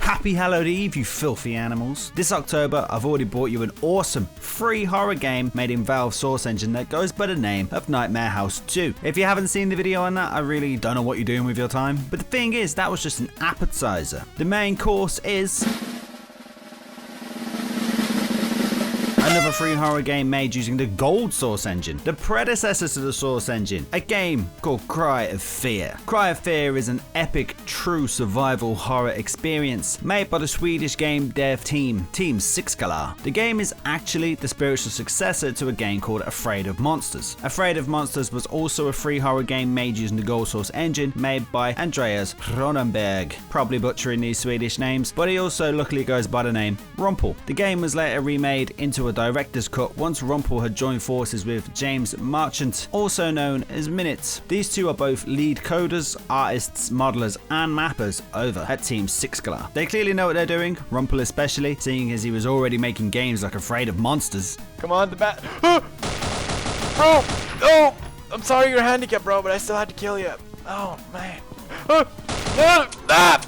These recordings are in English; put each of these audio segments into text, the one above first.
Happy Hallowed Eve, you filthy animals. This October, I've already brought you an awesome free horror game made in Valve's Source engine that goes by the name of Nightmare House 2. If you haven't seen the video on that, I really don't know what you're doing with your time. But the thing is, that was just an appetizer. The main course is another free horror game made using the Gold Source engine, the predecessor to the Source engine, a game called Cry of Fear. Cry of Fear is an epic, true survival horror experience made by the Swedish game dev team, Team 6color. The game is actually the spiritual successor to a game called Afraid of Monsters. Afraid of Monsters was also a free horror game made using the Gold Source engine made by Andreas Cronenberg. Probably butchering these Swedish names, but he also luckily goes by the name Rumpel. The game was later remade into a director's cut once Rumpel had joined forces with James Marchant, also known as Minutes. These two are both lead coders, artists, modelers and mappers over at Team 6color. They clearly know what they're doing, Rumpel especially, seeing as he was already making games like Afraid of Monsters. Come on, the bat. Bro! Oh! I'm sorry you're handicapped, bro, but I still had to kill you. Oh, man.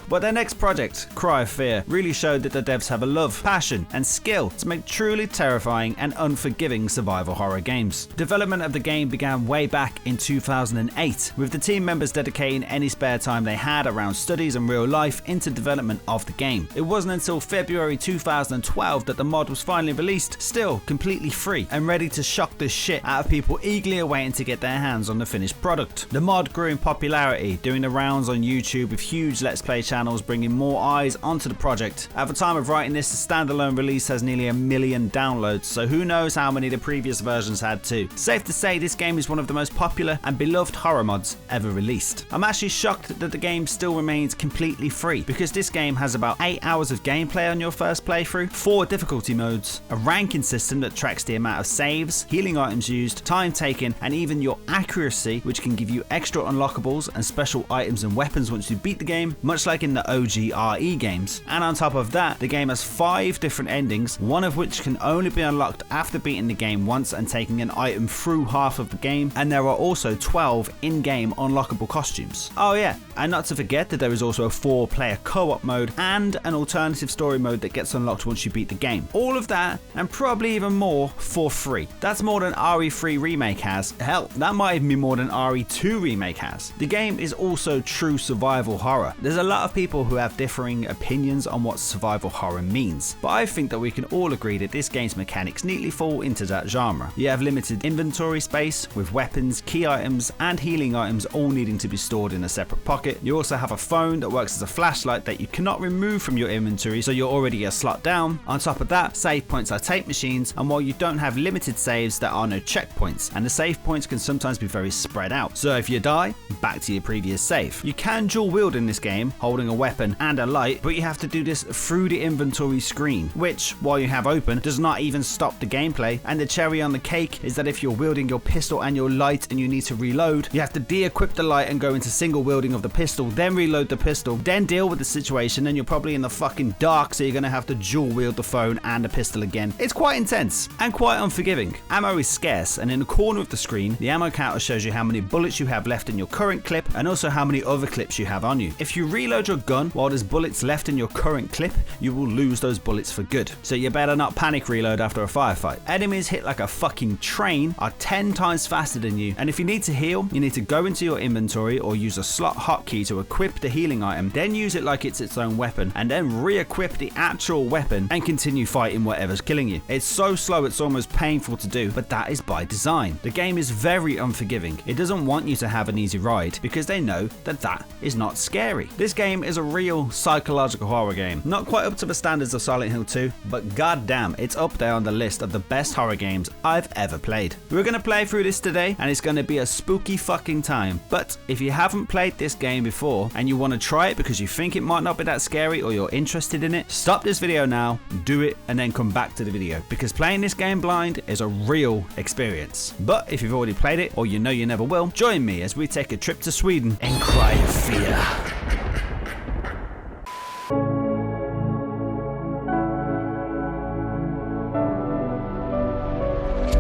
But their next project, Cry of Fear, really showed that the devs have a love, passion and skill to make truly terrifying and unforgiving survival horror games. Development of the game began way back in 2008, with the team members dedicating any spare time they had around studies and real life into development of the game. It wasn't until February 2012 that the mod was finally released, still completely free and ready to shock the shit out of people eagerly awaiting to get their hands on the finished product. The mod grew in popularity, doing the rounds on YouTube with huge Let's Play channels bringing more eyes onto the project. At the time of writing this, the standalone release has nearly 1 million downloads, so who knows how many the previous versions had too. Safe to say this game is one of the most popular and beloved horror mods ever released. I'm actually shocked that the game still remains completely free, because this game has about 8 hours of gameplay on your first playthrough, 4 difficulty modes, a ranking system that tracks the amount of saves, healing items used, time taken, and even your accuracy, which can give you extra unlockables and special items and weapons once you beat the game, much like in the OG RE games. And on top of that, the game has 5 different endings, one of which can only be unlocked after beating the game once and taking an item through half of the game, and there are also 12 in-game unlockable costumes. Oh yeah, and not to forget that there is also a 4-player co-op mode and an alternative story mode that gets unlocked once you beat the game. All of that, and probably even more, for free. That's more than RE3 Remake has. Hell, that might even be more than RE2 Remake has. The game is also true survival horror. There's a lot of people who have differing opinions on what survival horror means, but I think that we can all agree that this game's mechanics neatly fall into that genre. You have limited inventory space, with weapons, key items and healing items all needing to be stored in a separate pocket. You also have a phone that works as a flashlight that you cannot remove from your inventory, so you're already a slot down. On top of that, save points are tape machines, and while you don't have limited saves, there are no checkpoints, and the save points can sometimes be very spread out. So if you die, back to your previous save. You can dual wield in this game, holding a weapon and a light, but you have to do this through the inventory screen, which, while you have open, does not even stop the gameplay. And the cherry on the cake is that if you're wielding your pistol and your light and you need to reload, you have to de-equip the light and go into single wielding of the pistol, then reload the pistol, then deal with the situation, and you're probably in the fucking dark, so you're gonna have to dual wield the phone and the pistol again. It's quite intense and quite unforgiving. Ammo is scarce, and in the corner of the screen, the ammo counter shows you how many bullets you have left in your current clip and also how many other clips you have on you. If you reload your gun while there's bullets left in your current clip, you will lose those bullets for good. So you better not panic reload after a firefight. Enemies hit like a fucking train, are 10 times faster than you, and if you need to heal, you need to go into your inventory or use a slot hotkey to equip the healing item, then use it like it's its own weapon, and then re-equip the actual weapon and continue fighting whatever's killing you. It's so slow it's almost painful to do, but that is by design. The game is very unforgiving. It doesn't want you to have an easy ride because they know that that is not scary. This game is a real psychological horror game. Not quite up to the standards of Silent Hill 2, but goddamn, it's up there on the list of the best horror games I've ever played. We're gonna play through this today, and it's gonna be a spooky fucking time. But if you haven't played this game before and you want to try it because you think it might not be that scary or you're interested in it, stop this video now, do it, and then come back to the video, because playing this game blind is a real experience. But if you've already played it, or you know you never will, join me as we take a trip to Sweden and Cry of Fear.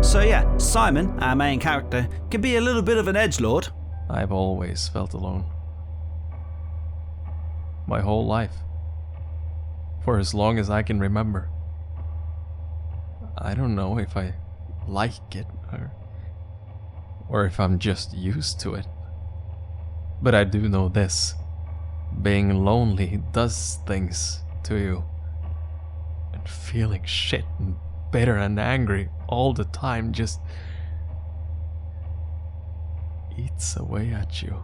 So yeah, Simon, our main character, can be a little bit of an edgelord. I've always felt alone. My whole life. for as long as I can remember. I don't know if I like it or if I'm just used to it. But I do know this. Being lonely does things to you. And feeling shit and bitter and angry all the time just eats away at you.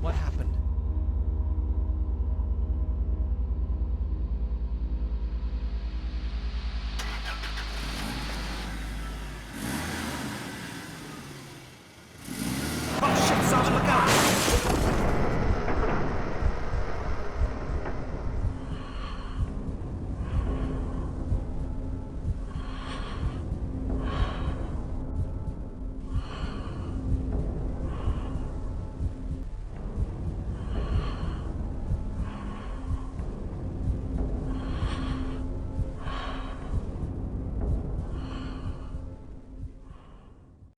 What happened? Oh shit, Simon, look out!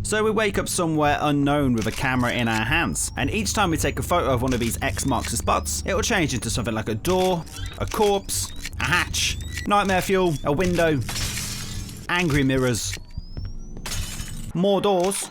So we wake up somewhere unknown with a camera in our hands, and each time we take a photo of one of these X marks the spots, it will change into something like a door, a corpse, a hatch, nightmare fuel, a window, angry mirrors, more doors,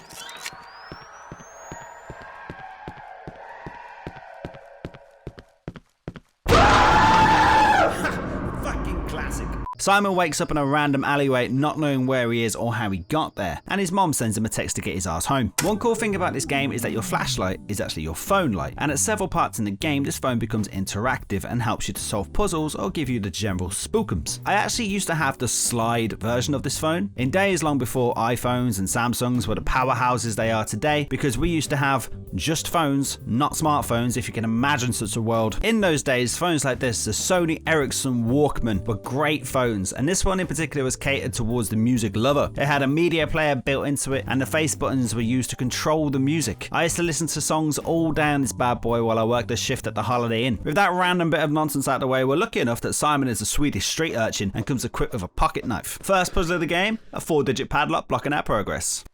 fucking classic. Simon wakes up in a random alleyway not knowing where he is or how he got there, and his mom sends him a text to get his ass home. One cool thing about this game is that your flashlight is actually your phone light, and at several parts in the game this phone becomes interactive and helps you to solve puzzles or give you the general spookums. I actually used to have the slide version of this phone in days long before iPhones and Samsungs were the powerhouses they are today, because we used to have just phones, not smartphones, if you can imagine such a world. In those days, phones like this, the Sony Ericsson Walkman, were great phones, and this one in particular was catered towards the music lover. It had a media player built into it, and the face buttons were used to control the music. I used to listen to songs all down this bad boy while I worked a shift at the Holiday Inn. With that random bit of nonsense out of the way, we're lucky enough that Simon is a Swedish street urchin and comes equipped with a pocket knife. First puzzle of the game, a 4-digit padlock blocking our progress.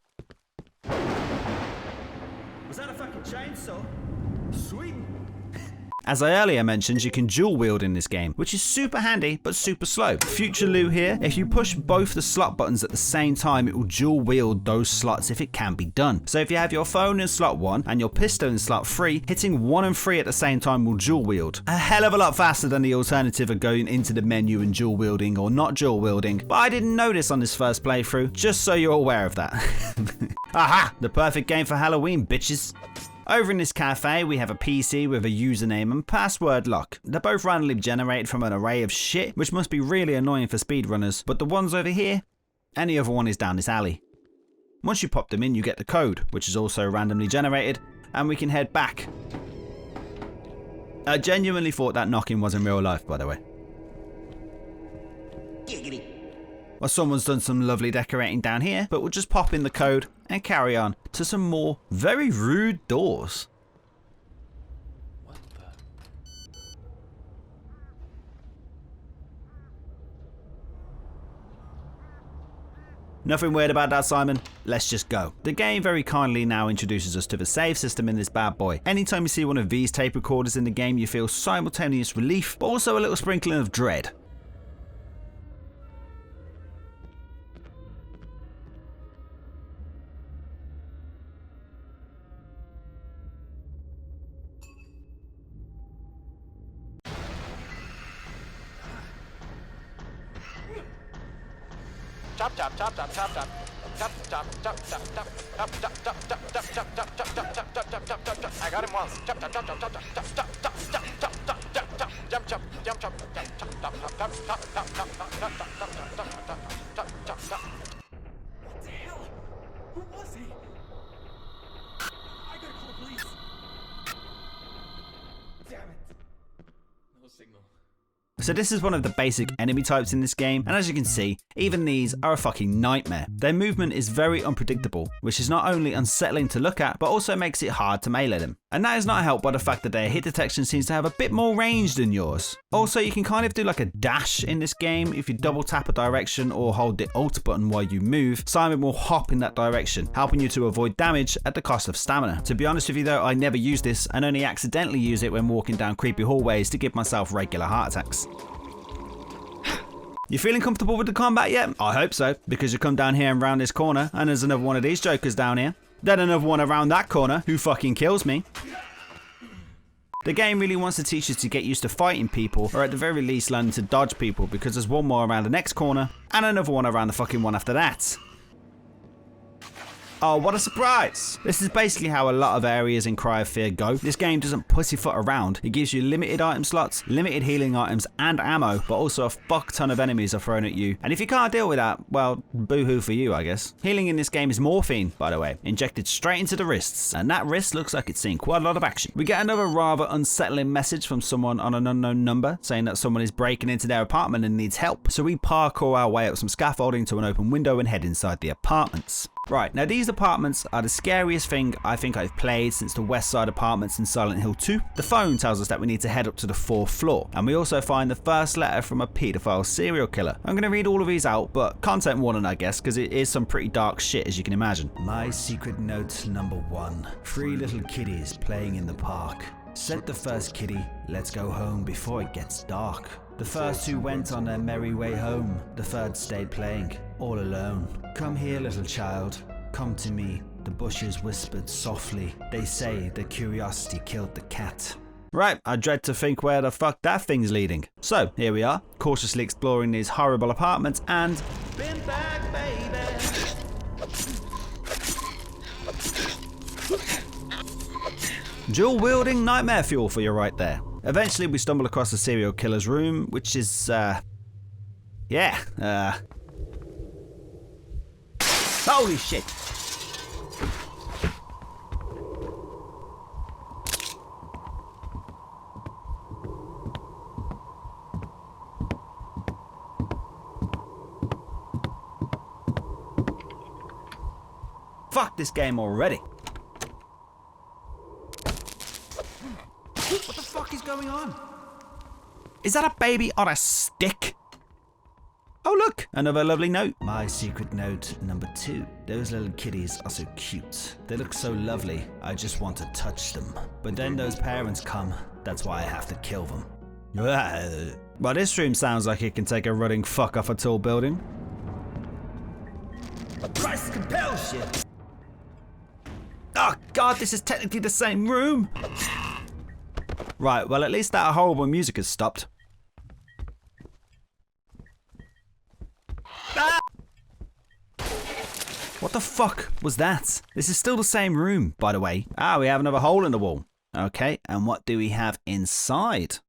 Was that a fucking chainsaw? Sweet. As I earlier mentioned, you can dual wield in this game, which is super handy but super slow. Future Lou here, if you push both the slot buttons at the same time, it will dual wield those slots if it can be done. So if you have your phone in slot 1 and your pistol in slot 3, hitting 1 and 3 at the same time will dual wield. A hell of a lot faster than the alternative of going into the menu and dual wielding or not dual wielding, but I didn't know this on this first playthrough, just so you're aware of that. Aha! The perfect game for Halloween, bitches. Over in this cafe, we have a PC with a username and password lock. They're both randomly generated from an array of shit, which must be really annoying for speedrunners, but the ones over here, any other one is down this alley. Once you pop them in, you get the code, which is also randomly generated, and we can head back. I genuinely thought that knocking was in real life, by the way. Giggity. Well, someone's done some lovely decorating down here, but we'll just pop in the code and carry on to some more very rude doors. What the? Nothing weird about that, Simon. Let's just go. The game very kindly now introduces us to the save system in this bad boy. Anytime you see one of these tape recorders in the game, you feel simultaneous relief, but also a little sprinkling of dread. Chop chop chop chop chop chop. Chop chop chop chop chop. Chop chop chop chop chop chop chop chop chop chop chop chop chop chop. I got him once. Chop chop chop chop chop chop chop chop chop chop chop chop chop chop. Jump chop jump chop chop chop chop chop chop chop chop chop chop chop chop chop chop chop. What the hell? Who was he? I gotta call the police. Damn it. No signal. So this is one of the basic enemy types in this game, and as you can see, even these are a fucking nightmare. Their movement is very unpredictable, which is not only unsettling to look at, but also makes it hard to melee them. And that is not helped by the fact that their hit detection seems to have a bit more range than yours. Also, you can kind of do like a dash in this game if you double tap a direction or hold the Alt button while you move. Simon will hop in that direction, helping you to avoid damage at the cost of stamina. To be honest with you though, I never use this and only accidentally use it when walking down creepy hallways to give myself regular heart attacks. You feeling comfortable with the combat yet? I hope so, because you come down here and round this corner and there's another one of these jokers down here. Then another one around that corner who fucking kills me. The game really wants to teach you to get used to fighting people, or at the very least learn to dodge people, because there's one more around the next corner and another one around the fucking one after that. Oh, what a surprise! This is basically how a lot of areas in Cry of Fear go. This game doesn't pussyfoot around. It gives you limited item slots, limited healing items and ammo, but also a fuck ton of enemies are thrown at you. And if you can't deal with that, well, boo-hoo for you, I guess. Healing in this game is morphine, by the way, injected straight into the wrists, and that wrist looks like it's seen quite a lot of action. We get another rather unsettling message from someone on an unknown number, saying that someone is breaking into their apartment and needs help. So we parkour our way up some scaffolding to an open window and head inside the apartments. Right, now these apartments are the scariest thing I think I've played since the West Side apartments in Silent Hill 2. The phone tells us that we need to head up to the 4th floor, and we also find the first letter from a paedophile serial killer. I'm going to read all of these out, but content warning I guess, because it is some pretty dark shit as you can imagine. My secret note number 1. 3 little kiddies playing in the park. Sent the first kitty, let's go home before it gets dark. The first 2 went on their merry way home. The 3rd stayed playing, all alone. Come here, little child, come to me. The bushes whispered softly. They say that curiosity killed the cat. Right, I dread to think where the fuck that thing's leading. So, here we are, cautiously exploring these horrible apartments and... Been back, baby! Dual-wielding nightmare fuel for you right there. Eventually we stumble across the serial killer's room, which is, holy shit! Fuck this game already. What the fuck is going on? Is that a baby on a stick? Oh look, another lovely note. My secret note number 2. Those little kitties are so cute. They look so lovely, I just want to touch them. But then those parents come, that's why I have to kill them. Well, this room sounds like it can take a running fuck off a tall building. Price compels shit. Oh god, this is technically the same room. Right, well at least that horrible music has stopped. Ah! What the fuck was that? This is still the same room, by the way. Ah, we have another hole in the wall. Okay, and what do we have inside?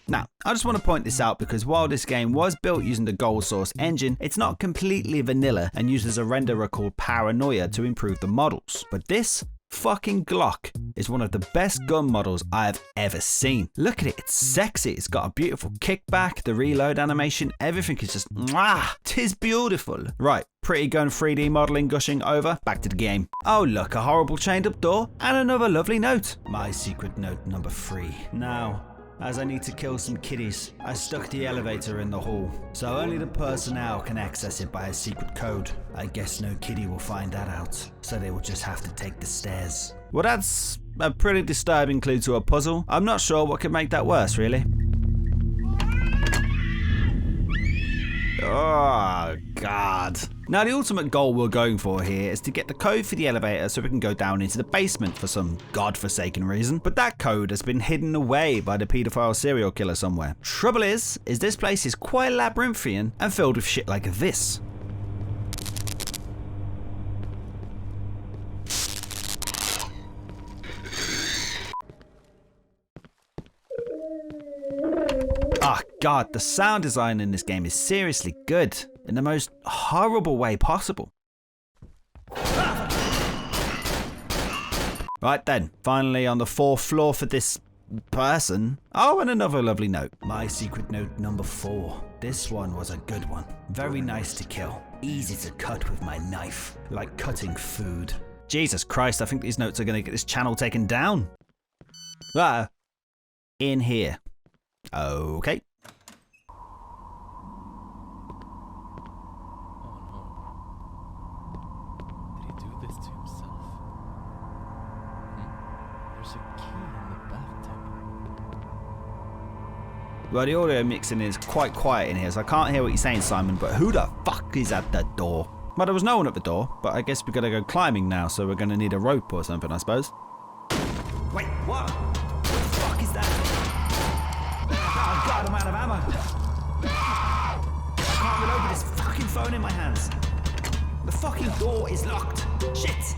Now, I just want to point this out because while this game was built using the Gold Source engine, it's not completely vanilla and uses a renderer called Paranoia to improve the models. But this fucking Glock is one of the best gun models I've ever seen. Look at it, it's sexy, it's got a beautiful kickback, the reload animation, everything is just mwah, 'tis beautiful. Right, pretty gun 3D modeling gushing over, back to the game. Oh look, a horrible chained up door and another lovely note. My secret note number 3. Now, as I need to kill some kiddies, I stuck the elevator in the hall, so only the personnel can access it by a secret code. I guess no kiddie will find that out, so they will just have to take the stairs. Well, that's a pretty disturbing clue to a puzzle. I'm not sure what could make that worse, really. Oh, God. Now, the ultimate goal we're going for here is to get the code for the elevator so we can go down into the basement for some godforsaken reason. But that code has been hidden away by the paedophile serial killer somewhere. Trouble is this place is quite labyrinthian and filled with shit like this. Oh god, the sound design in this game is seriously good, in the most horrible way possible. Right then, finally on the 4th floor for this person. Oh, and another lovely note. My secret note number 4. This one was a good one. Very nice to kill. Easy to cut with my knife. Like cutting food. Jesus Christ, I think these notes are going to get this channel taken down. Ah, in here. Okay. Well, the audio mixing is quite quiet in here, so I can't hear what you're saying, Simon, but who the fuck is at the door? Well, there was no one at the door, but I guess we gotta go climbing now, so we're gonna need a rope or something, I suppose. Wait, what? What the fuck is that? Oh god, I'm out of ammo. I can't reload with this fucking phone in my hands. The fucking door is locked. Shit!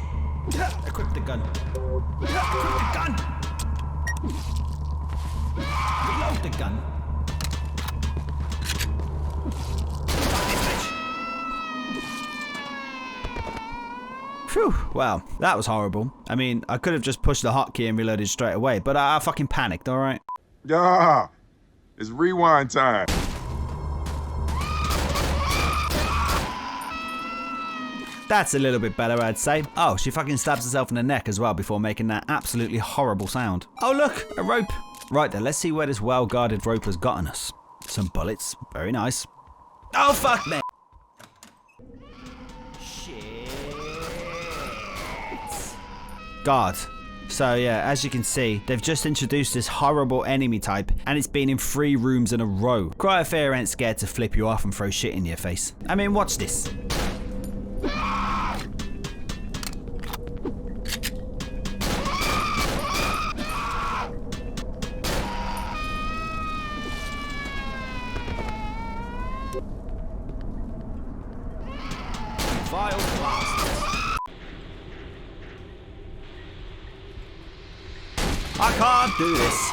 Equip the gun. Equip the gun! Reload the gun. Phew, wow, that was horrible. I mean, I could have just pushed the hotkey and reloaded straight away, but I fucking panicked, alright? Yeah, it's rewind time. That's a little bit better, I'd say. Oh, she fucking stabs herself in the neck as well before making that absolutely horrible sound. Oh look, a rope. Right then, let's see where this well-guarded rope has gotten us. Some bullets, very nice. Oh fuck me! God. So yeah, as you can see, they've just introduced this horrible enemy type, and it's been in 3 rooms in a row. Cry of Fear ain't scared to flip you off and throw shit in your face. I mean, watch this. Vile bastards. I can't do this.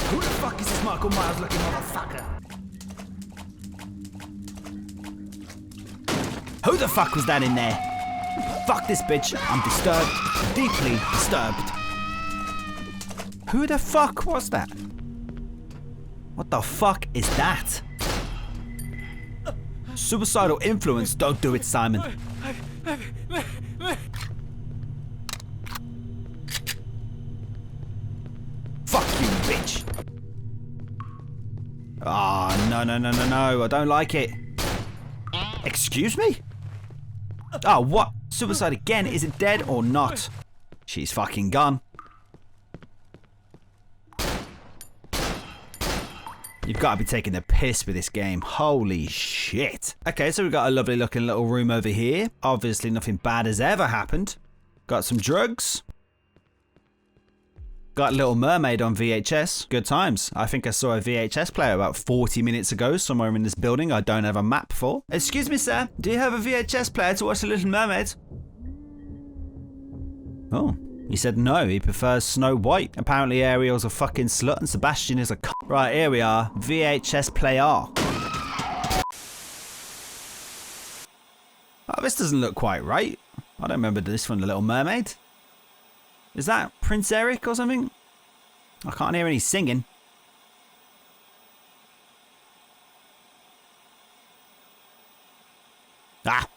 Who the fuck is this Michael Myers looking motherfucker? Who the fuck was that in there? Fuck this bitch. I'm disturbed. Deeply disturbed. Who the fuck was that? What the fuck is that? Suicidal influence. Don't do it, Simon. Fuck you, bitch. Ah, oh, no, I don't like it. Excuse me? Oh, what? Suicide again? Is it dead or not? She's fucking gone. You've got to be taking the piss with this game. Holy shit. Okay, so we've got a lovely looking little room over here. Obviously nothing bad has ever happened. Got some drugs. Got Little Mermaid on VHS. Good times. I think I saw a VHS player about 40 minutes ago somewhere in this building I don't have a map for. Excuse me, sir. Do you have a VHS player to watch The Little Mermaid? Oh. He said no, he prefers Snow White. Apparently Ariel's a fucking slut and Sebastian is a c***. Right, here we are. VHS player. Oh, this doesn't look quite right. I don't remember this from The Little Mermaid. Is that Prince Eric or something? I can't hear any singing. Ah,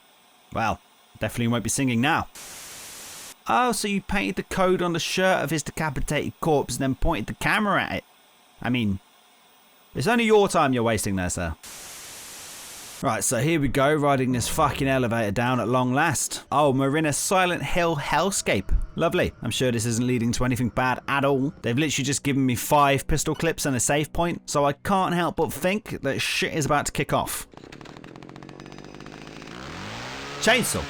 well, definitely won't be singing now. Oh, so you painted the code on the shirt of his decapitated corpse and then pointed the camera at it. I mean, it's only your time you're wasting there, sir. Right, so here we go, riding this fucking elevator down at long last. Oh, we're in a Silent Hill hellscape. Lovely. I'm sure this isn't leading to anything bad at all. They've literally just given me 5 pistol clips and a save point, so I can't help but think that shit is about to kick off. Chainsaw.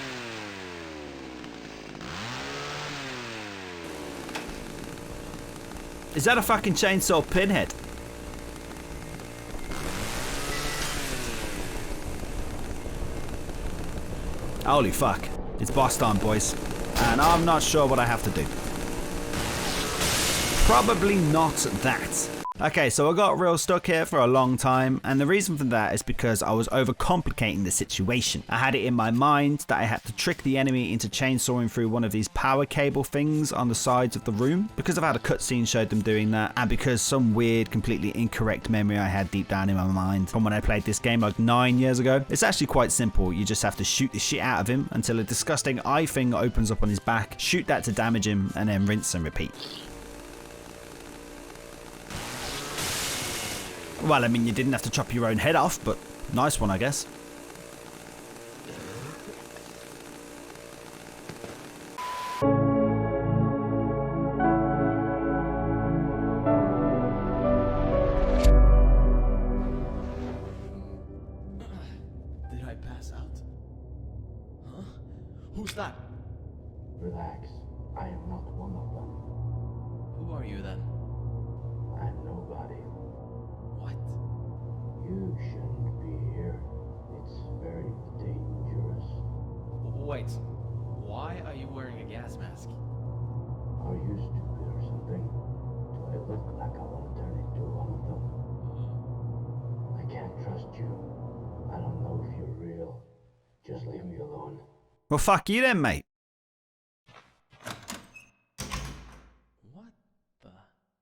Is that a fucking chainsaw pinhead? Holy fuck. It's boss time, boys. And I'm not sure what I have to do. Probably not that. Okay, so I got real stuck here for a long time, and the reason for that is because I was overcomplicating the situation. I had it in my mind that I had to trick the enemy into chainsawing through one of these power cable things on the sides of the room, because I've had a cutscene showed them doing that, and because some weird, completely incorrect memory I had deep down in my mind from when I played this game like 9 years ago. It's actually quite simple. You just have to shoot the shit out of him until a disgusting eye thing opens up on his back, shoot that to damage him, and then rinse and repeat. Well, I mean, you didn't have to chop your own head off, but nice one, I guess. Did I pass out? Huh? Who's that? Relax. I am not one of them. Who are you then? I'm nobody. What? You shouldn't be here. It's very dangerous. Wait. Why are you wearing a gas mask? Are you stupid or something? Do I look like I want to turn into one of them? I can't trust you. I don't know if you're real. Just leave me alone. Well, fuck you then, mate.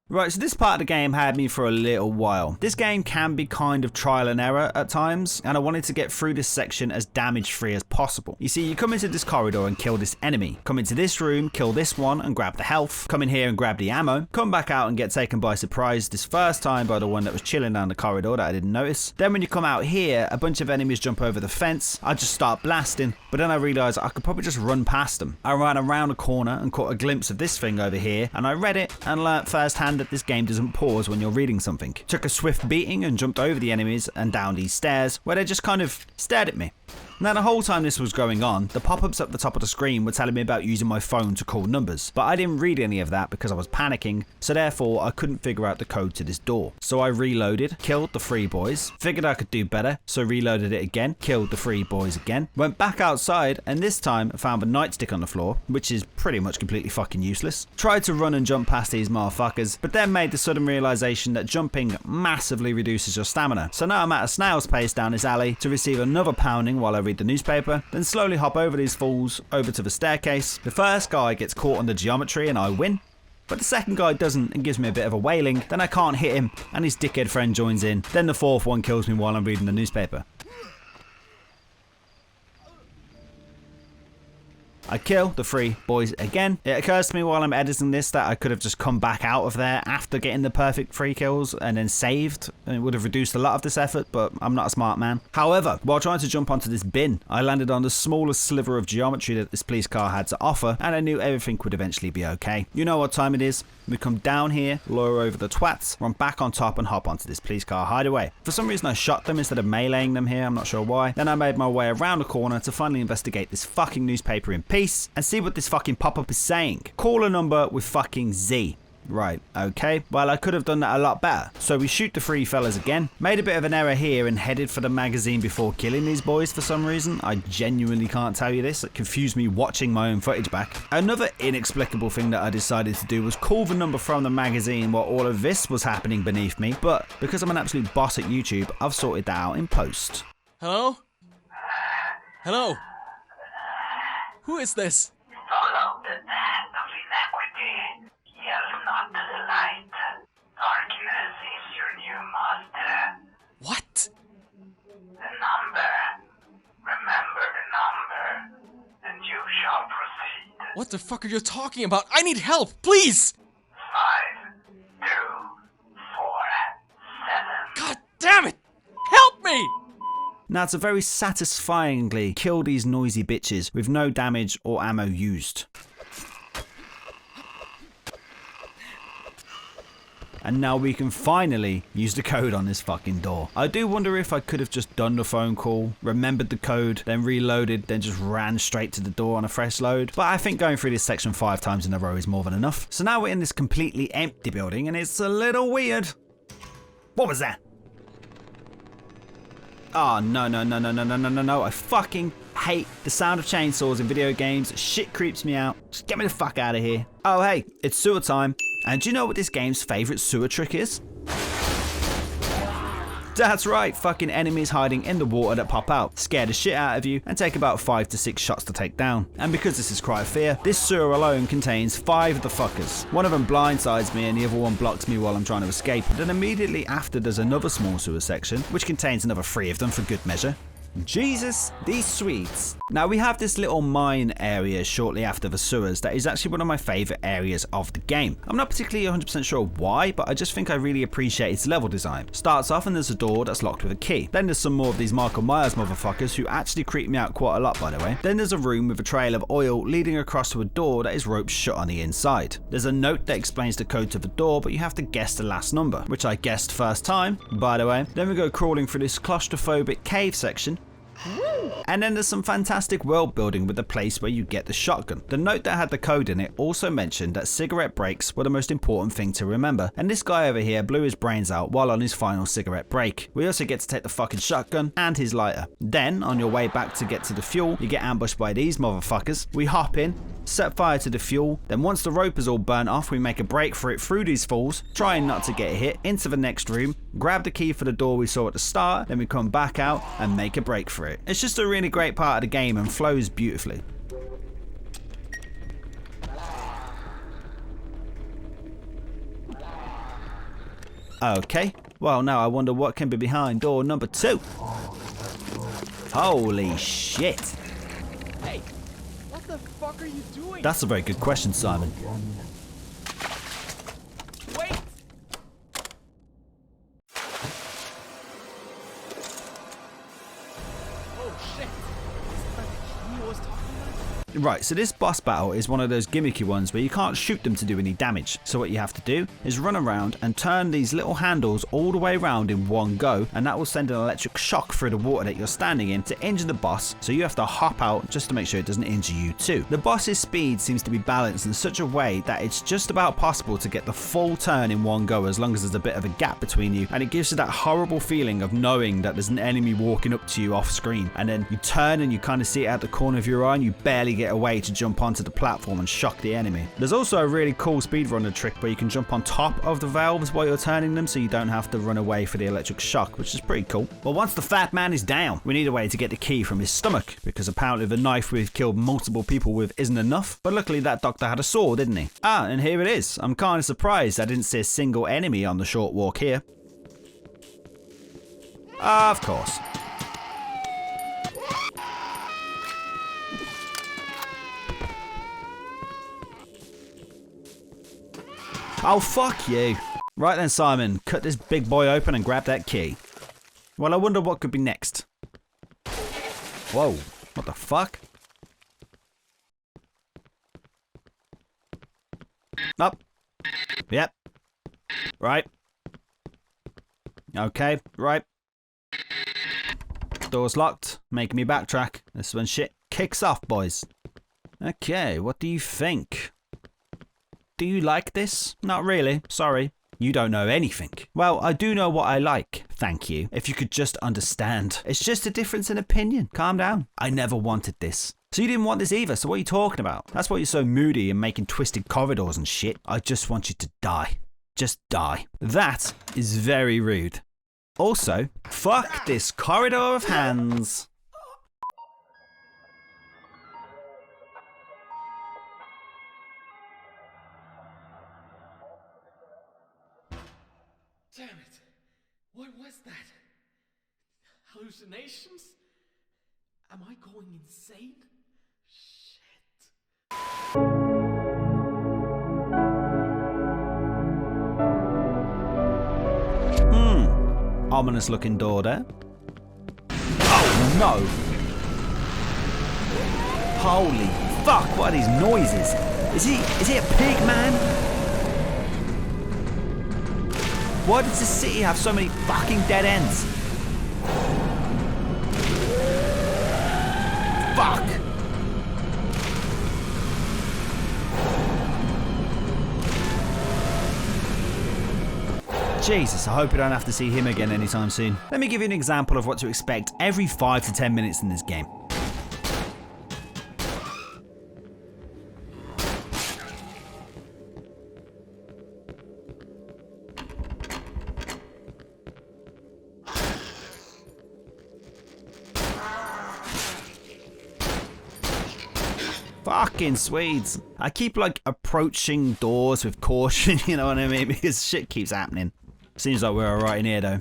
Right, so this part of the game had me for a little while. This game can be kind of trial and error at times, and I wanted to get through this section as damage free as possible. You see, you come into this corridor and kill this enemy. Come into this room, kill this one and grab the health. Come in here and grab the ammo. Come back out and get taken by surprise this first time by the one that was chilling down the corridor that I didn't notice. Then when you come out here, a bunch of enemies jump over the fence. I just start blasting, but then I realised I could probably just run past them. I ran around a corner and caught a glimpse of this thing over here, and I read it and learnt firsthand that this game doesn't pause when you're reading something. Took a swift beating and jumped over the enemies and down these stairs where they just kind of stared at me. Now, the whole time this was going on, the pop-ups at the top of the screen were telling me about using my phone to call numbers, but I didn't read any of that because I was panicking, so therefore I couldn't figure out the code to this door. So I reloaded, killed the 3 boys, figured I could do better, so reloaded it again, killed the 3 boys again, went back outside, and this time found a nightstick on the floor, which is pretty much completely fucking useless. Tried to run and jump past these motherfuckers, but then made the sudden realization that jumping massively reduces your stamina. So now I'm at a snail's pace down this alley to receive another pounding while I read the newspaper, then slowly hop over these fools over to the staircase. The first guy gets caught on the geometry and I win, but the second guy doesn't and gives me a bit of a wailing. Then I can't hit him and his dickhead friend joins in. Then the fourth one kills me while I'm reading the newspaper. I kill the 3 boys again. It occurs to me while I'm editing this that I could have just come back out of there after getting the perfect 3 kills and then saved, and it would have reduced a lot of this effort, but I'm not a smart man. However, while trying to jump onto this bin, I landed on the smallest sliver of geometry that this police car had to offer, and I knew everything would eventually be okay. You know what time it is. We come down here, lower over the twats, run back on top and hop onto this police car hideaway. For some reason I shot them instead of meleeing them here, I'm not sure why. Then I made my way around the corner to finally investigate this fucking newspaper in peace and see what this fucking pop-up is saying. Call a number with fucking Z. Right, okay, well I could have done that a lot better. So we shoot the 3 fellas again, made a bit of an error here and headed for the magazine before killing these boys for some reason. I genuinely can't tell you this, it confused me watching my own footage back. Another inexplicable thing that I decided to do was call the number from the magazine while all of this was happening beneath me, but because I'm an absolute boss at YouTube, I've sorted that out in post. Hello? Hello? Who is this? Follow the path of inequity. Yell not to the light. Darkness is your new master. What? The number. Remember the number, and you shall proceed. What the fuck are you talking about? I need help, please! 5, 2, 4, 7. God damn it! Help me! Now to very satisfyingly kill these noisy bitches with no damage or ammo used. And now we can finally use the code on this fucking door. I do wonder if I could have just done the phone call, remembered the code, then reloaded, then just ran straight to the door on a fresh load. But I think going through this section 5 times in a row is more than enough. So now we're in this completely empty building and it's a little weird. What was that? Oh, no. I fucking hate the sound of chainsaws in video games. Shit creeps me out. Just get me the fuck out of here. Oh, hey, it's sewer time. And do you know what this game's favourite sewer trick is? That's right, fucking enemies hiding in the water that pop out, scare the shit out of you, and take about 5 to 6 shots to take down. And because this is Cry of Fear, this sewer alone contains 5 of the fuckers. One of them blindsides me and the other one blocks me while I'm trying to escape. Then immediately after there's another small sewer section, which contains another 3 of them for good measure. Jesus, these Swedes. Now we have this little mine area shortly after the sewers that is actually one of my favourite areas of the game. I'm not particularly 100% sure why, but I just think I really appreciate its level design. Starts off and there's a door that's locked with a key. Then there's some more of these Michael Myers motherfuckers who actually creep me out quite a lot, by the way. Then there's a room with a trail of oil leading across to a door that is roped shut on the inside. There's a note that explains the code to the door, but you have to guess the last number, which I guessed first time, by the way. Then we go crawling through this claustrophobic cave section. And then there's some fantastic world building with the place where you get the shotgun. The note that had the code in it also mentioned that cigarette breaks were the most important thing to remember, and this guy over here blew his brains out while on his final cigarette break. We also get to take the fucking shotgun and his lighter. Then, on your way back to get to the fuel, you get ambushed by these motherfuckers. We hop in, set fire to the fuel, then once the rope is all burnt off, we make a break for it through these fools, trying not to get hit, into the next room, grab the key for the door we saw at the start, then we come back out and make a break for it. It's just a really great part of the game and flows beautifully. Okay, well now I wonder what can be behind door number 2. Holy shit. Hey, what the fuck are you doing? That's a very good question, Simon. Wait! Oh shit! Is that the key I was talking about? Right, so this boss battle is one of those gimmicky ones where you can't shoot them to do any damage. So what you have to do is run around and turn these little handles all the way around in one go, and that will send an electric shock through the water that you're standing in to injure the boss, so you have to hop out just to make sure it doesn't injure you too. The boss's speed seems to be balanced in such a way that it's just about possible to get the full turn in one go as long as there's a bit of a gap between you, and it gives you that horrible feeling of knowing that there's an enemy walking up to you off screen, and then you turn and you kind of see it out the corner of your eye and you barely get away to jump onto the platform and shock the enemy. There's also a really cool speedrunner trick where you can jump on top of the valves while you're turning them so you don't have to run away for the electric shock, which is pretty cool. But once the fat man is down, we need a way to get the key from his stomach, because apparently the knife we've killed multiple people with isn't enough. But luckily that doctor had a sword, didn't he? Ah, and here it is. I'm kind of surprised I didn't see a single enemy on the short walk here. Of course. Oh, fuck you. Right then, Simon, cut this big boy open and grab that key. Well, I wonder what could be next. Whoa, what the fuck? Up. Yep. Right. Okay, right. Door's locked, making me backtrack. This is when shit kicks off, boys. Okay, what do you think? Do you like this? Not really, sorry. You don't know anything. Well, I do know what I like, thank you. If you could just understand. It's just a difference in opinion. Calm down. I never wanted this. So you didn't want this either, so what are you talking about? That's why you're so moody and making twisted corridors and shit. I just want you to die. Just die. That is very rude. Also, fuck this corridor of hands. Damn it! What was that? Hallucinations? Am I going insane? Shit. Ominous looking door there. Oh no! Holy fuck, what are these noises? Is he a pig, man? Why does this city have so many fucking dead ends? Fuck! Jesus, I hope I don't have to see him again anytime soon. Let me give you an example of what to expect every 5 to 10 minutes in this game. Fucking Swedes. I keep like approaching doors with caution, you know what I mean? Because shit keeps happening. Seems like we're alright in here though.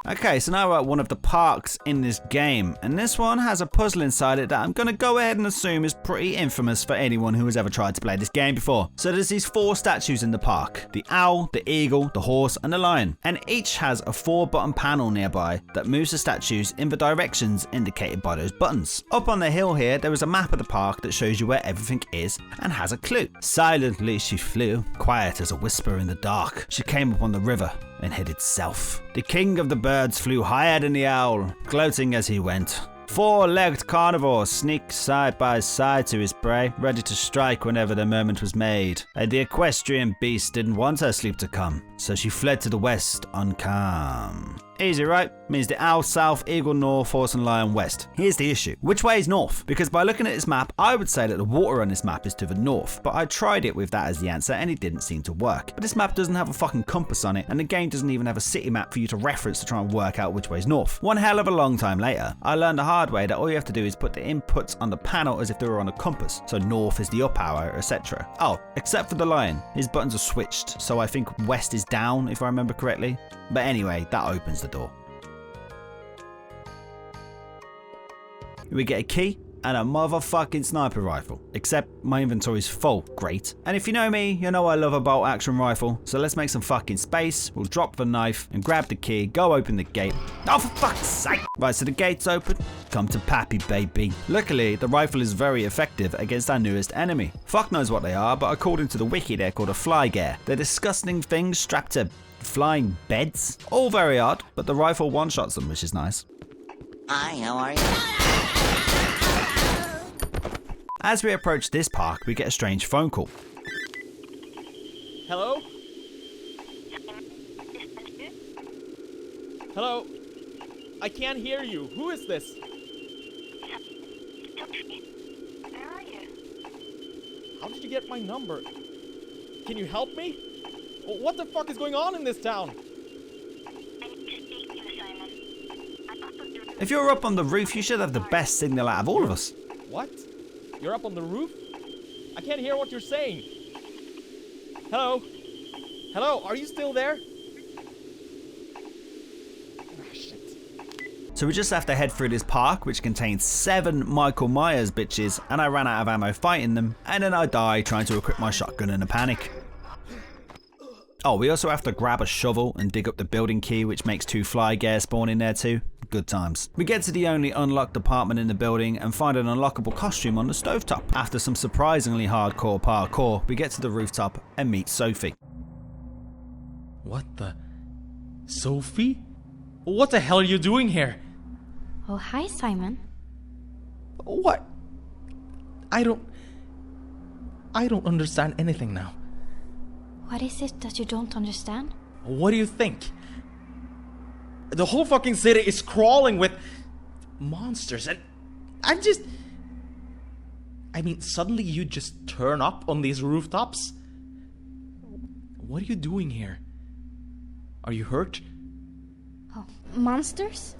Okay, so now we're at one of the parks in this game, and this one has a puzzle inside it that I'm gonna go ahead and assume is pretty infamous for anyone who has ever tried to play this game before. So there's these 4 statues in the park: the owl, the eagle, the horse, and the lion, and each has a 4-button panel nearby that moves the statues in the directions indicated by those buttons. Up on the hill here, there is a map of the park that shows you where everything is and has a clue. Silently she flew, quiet as a whisper in the dark. She came upon the river and headed south. The king of the birds flew higher than the owl, gloating as he went. 4-legged carnivores sneak side by side to his prey, ready to strike whenever the moment was made. And the equestrian beast didn't want her sleep to come, so she fled to the west on calm. Easy, right? Means the owl south, eagle north, horse and lion west. Here's the issue. Which way is north? Because by looking at this map, I would say that the water on this map is to the north, but I tried it with that as the answer and it didn't seem to work. But this map doesn't have a fucking compass on it, and the game doesn't even have a city map for you to reference to try and work out which way is north. One hell of a long time later, I learned the hard way that all you have to do is put the inputs on the panel as if they were on a compass. So north is the up arrow, etc. Oh, except for the lion. His buttons are switched, so I think west is down if I remember correctly. But anyway, that opens the door. We get a key and a motherfucking sniper rifle. Except my inventory's full. Great. And if you know me, you know I love a bolt action rifle. So let's make some fucking space. We'll drop the knife and grab the key. Go open the gate. Oh, for fuck's sake. Right, so the gate's open. Come to pappy, baby. Luckily, the rifle is very effective against our newest enemy. Fuck knows what they are, but according to the wiki, they're called a flygare. They're disgusting things strapped to flying beds. All very odd, but the rifle one-shots them, which is nice. Hi, how are you? As we approach this park, we get a strange phone call. Hello? Hello? I can't hear you. Who is this? Where are you? How did you get my number? Can you help me? What the fuck is going on in this town? I need to speak to you, Simon. I'm up on the roof. If you're up on the roof, you should have the best signal out of all of us. What? You're up on the roof? I can't hear what you're saying. Hello? Hello, are you still there? Ah, shit. So we just have to head through this park, which contains 7 Michael Myers bitches, and I ran out of ammo fighting them, and then I die trying to equip my shotgun in a panic. Oh, we also have to grab a shovel and dig up the building key, which makes 2 flygare spawn in there too. Good times. We get to the only unlocked apartment in the building and find an unlockable costume on the stovetop. After some surprisingly hardcore parkour, we get to the rooftop and meet Sophie. What the? Sophie? What the hell are you doing here? Oh, hi, Simon. What? I don't understand anything now. What is it that you don't understand? What do you think? The whole fucking city is crawling with monsters, and suddenly you just turn up on these rooftops? What are you doing here? Are you hurt? Oh, monsters?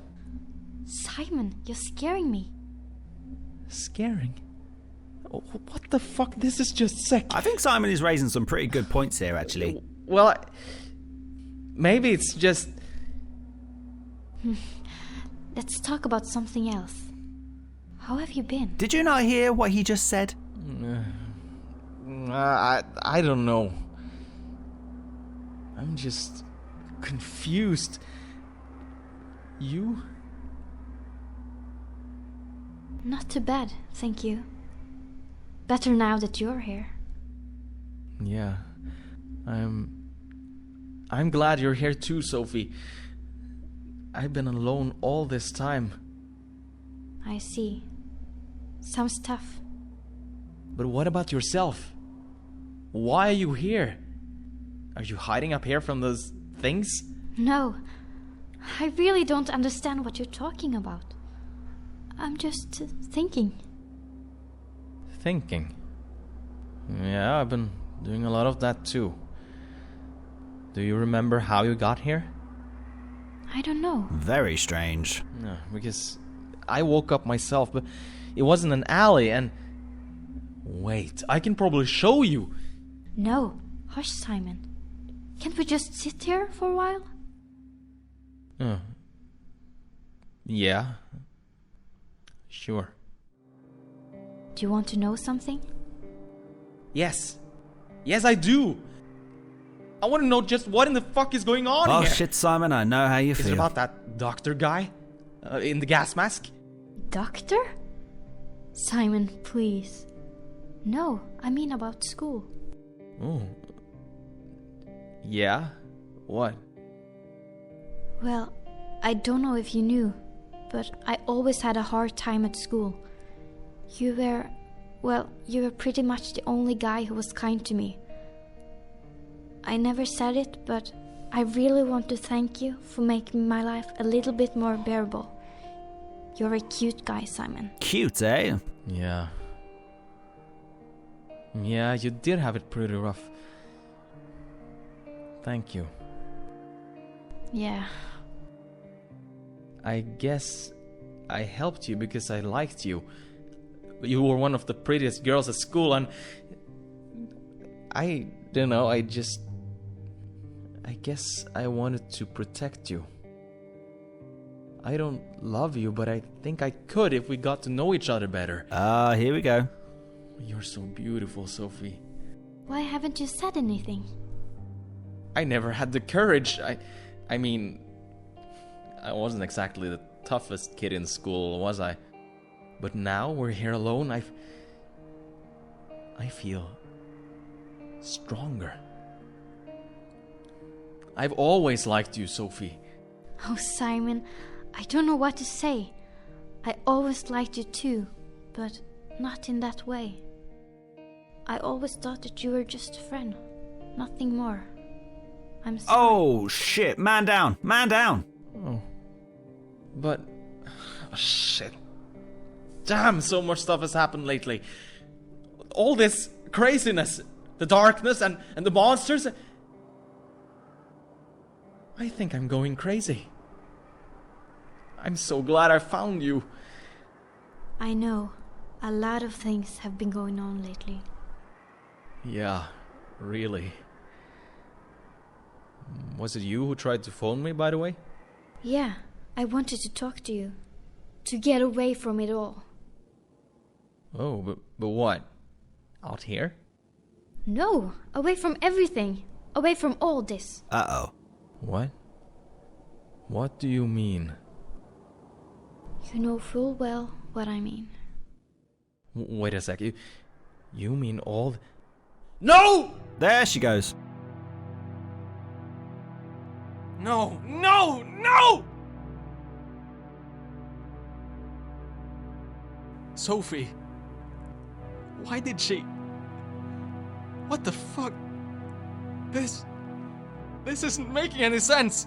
Simon, you're scaring me. Scaring? Oh, what the fuck? This is just sick. I think Simon is raising some pretty good points here, actually. Well, maybe it's just... Let's talk about something else. How have you been? Did you not hear what he just said? I don't know. I'm just confused. You? Not too bad, thank you. Better now that you're here. Yeah. I'm glad you're here too, Sophie. I've been alone all this time. I see. Sounds tough. But what about yourself? Why are you here? Are you hiding up here from those things? No. I really don't understand what you're talking about. I'm just thinking. Thinking? Yeah, I've been doing a lot of that too. Do you remember how you got here? I don't know. Very strange. No, because I woke up myself, but it wasn't an alley and... Wait, I can probably show you. No. Hush, Simon. Can't we just sit here for a while? Yeah. Sure. Do you want to know something? Yes. Yes, I do. I want to know just what in the fuck is going on Oh here. shit, Simon, I know how you Is feel. it about that doctor guy? In the gas mask? Doctor? Simon, please. No, I mean about school. Oh. Yeah? What? Well, I don't know if you knew, but I always had a hard time at school. You were pretty much the only guy who was kind to me. I never said it, but I really want to thank you for making my life a little bit more bearable. You're a cute guy, Simon. Cute, eh? Yeah. Yeah, you did have it pretty rough. Thank you. Yeah. I guess I helped you because I liked you. You were one of the prettiest girls at school, and I don't know, I guess I wanted to protect you. I don't love you, but I think I could if we got to know each other better. Here we go. You're so beautiful, Sophie. Why haven't you said anything? I never had the courage. I mean, I wasn't exactly the toughest kid in school, was I? But now we're here alone, I feel stronger. I've always liked you, Sophie. Oh, Simon, I don't know what to say. I always liked you too, but not in that way. I always thought that you were just a friend, nothing more. I'm sorry. Oh shit, man down, man down. Oh. But... oh, shit. Damn, so much stuff has happened lately. All this craziness, the darkness and the monsters. I think I'm going crazy. I'm so glad I found you. I know. A lot of things have been going on lately. Yeah, really. Was it you who tried to phone me, by the way? Yeah, I wanted to talk to you. To get away from it all. Oh, but what? Out here? No, away from everything. Away from all this. Uh-oh. What? What do you mean? You know full well what I mean. Wait a sec. You mean all... No! There she goes. No! No! No! Sophie. Why did she... What the fuck? This isn't making any sense.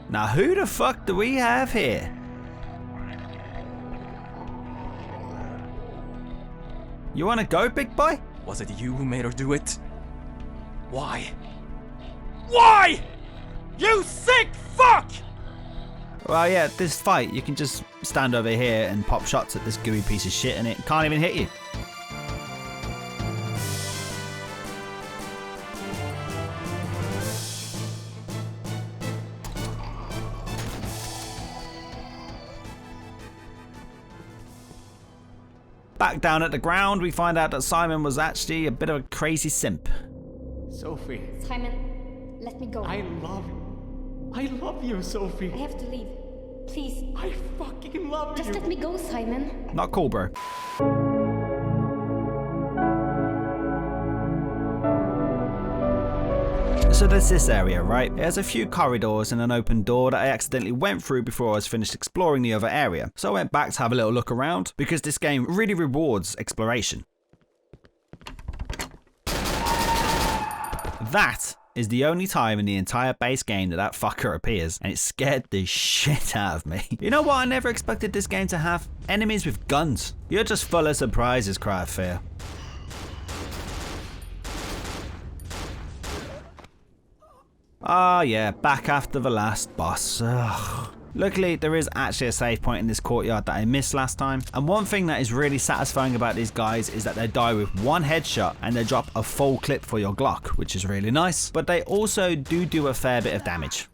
Now who the fuck do we have here? You wanna go, big boy? Was it you who made her do it? Why? Why? You sick fuck! Well, yeah, this fight, you can just stand over here and pop shots at this gooey piece of shit and it can't even hit you. Back down at the ground, we find out that Simon was actually a bit of a crazy simp. Sophie, Simon, let me go. I love you, Sophie. I have to leave. Please. I fucking love you. Just let me go, Simon. Not cool, bro. So there's this area, right? There's a few corridors and an open door that I accidentally went through before I was finished exploring the other area. So I went back to have a little look around because this game really rewards exploration. That is the only time in the entire base game that fucker appears, and it scared the shit out of me. You know what I never expected this game to have? Enemies with guns. You're just full of surprises, Cry of Fear. Ah yeah, back after the last boss. Ugh. Luckily, there is actually a save point in this courtyard that I missed last time. And one thing that is really satisfying about these guys is that they die with one headshot and they drop a full clip for your Glock, which is really nice. But they also do a fair bit of damage.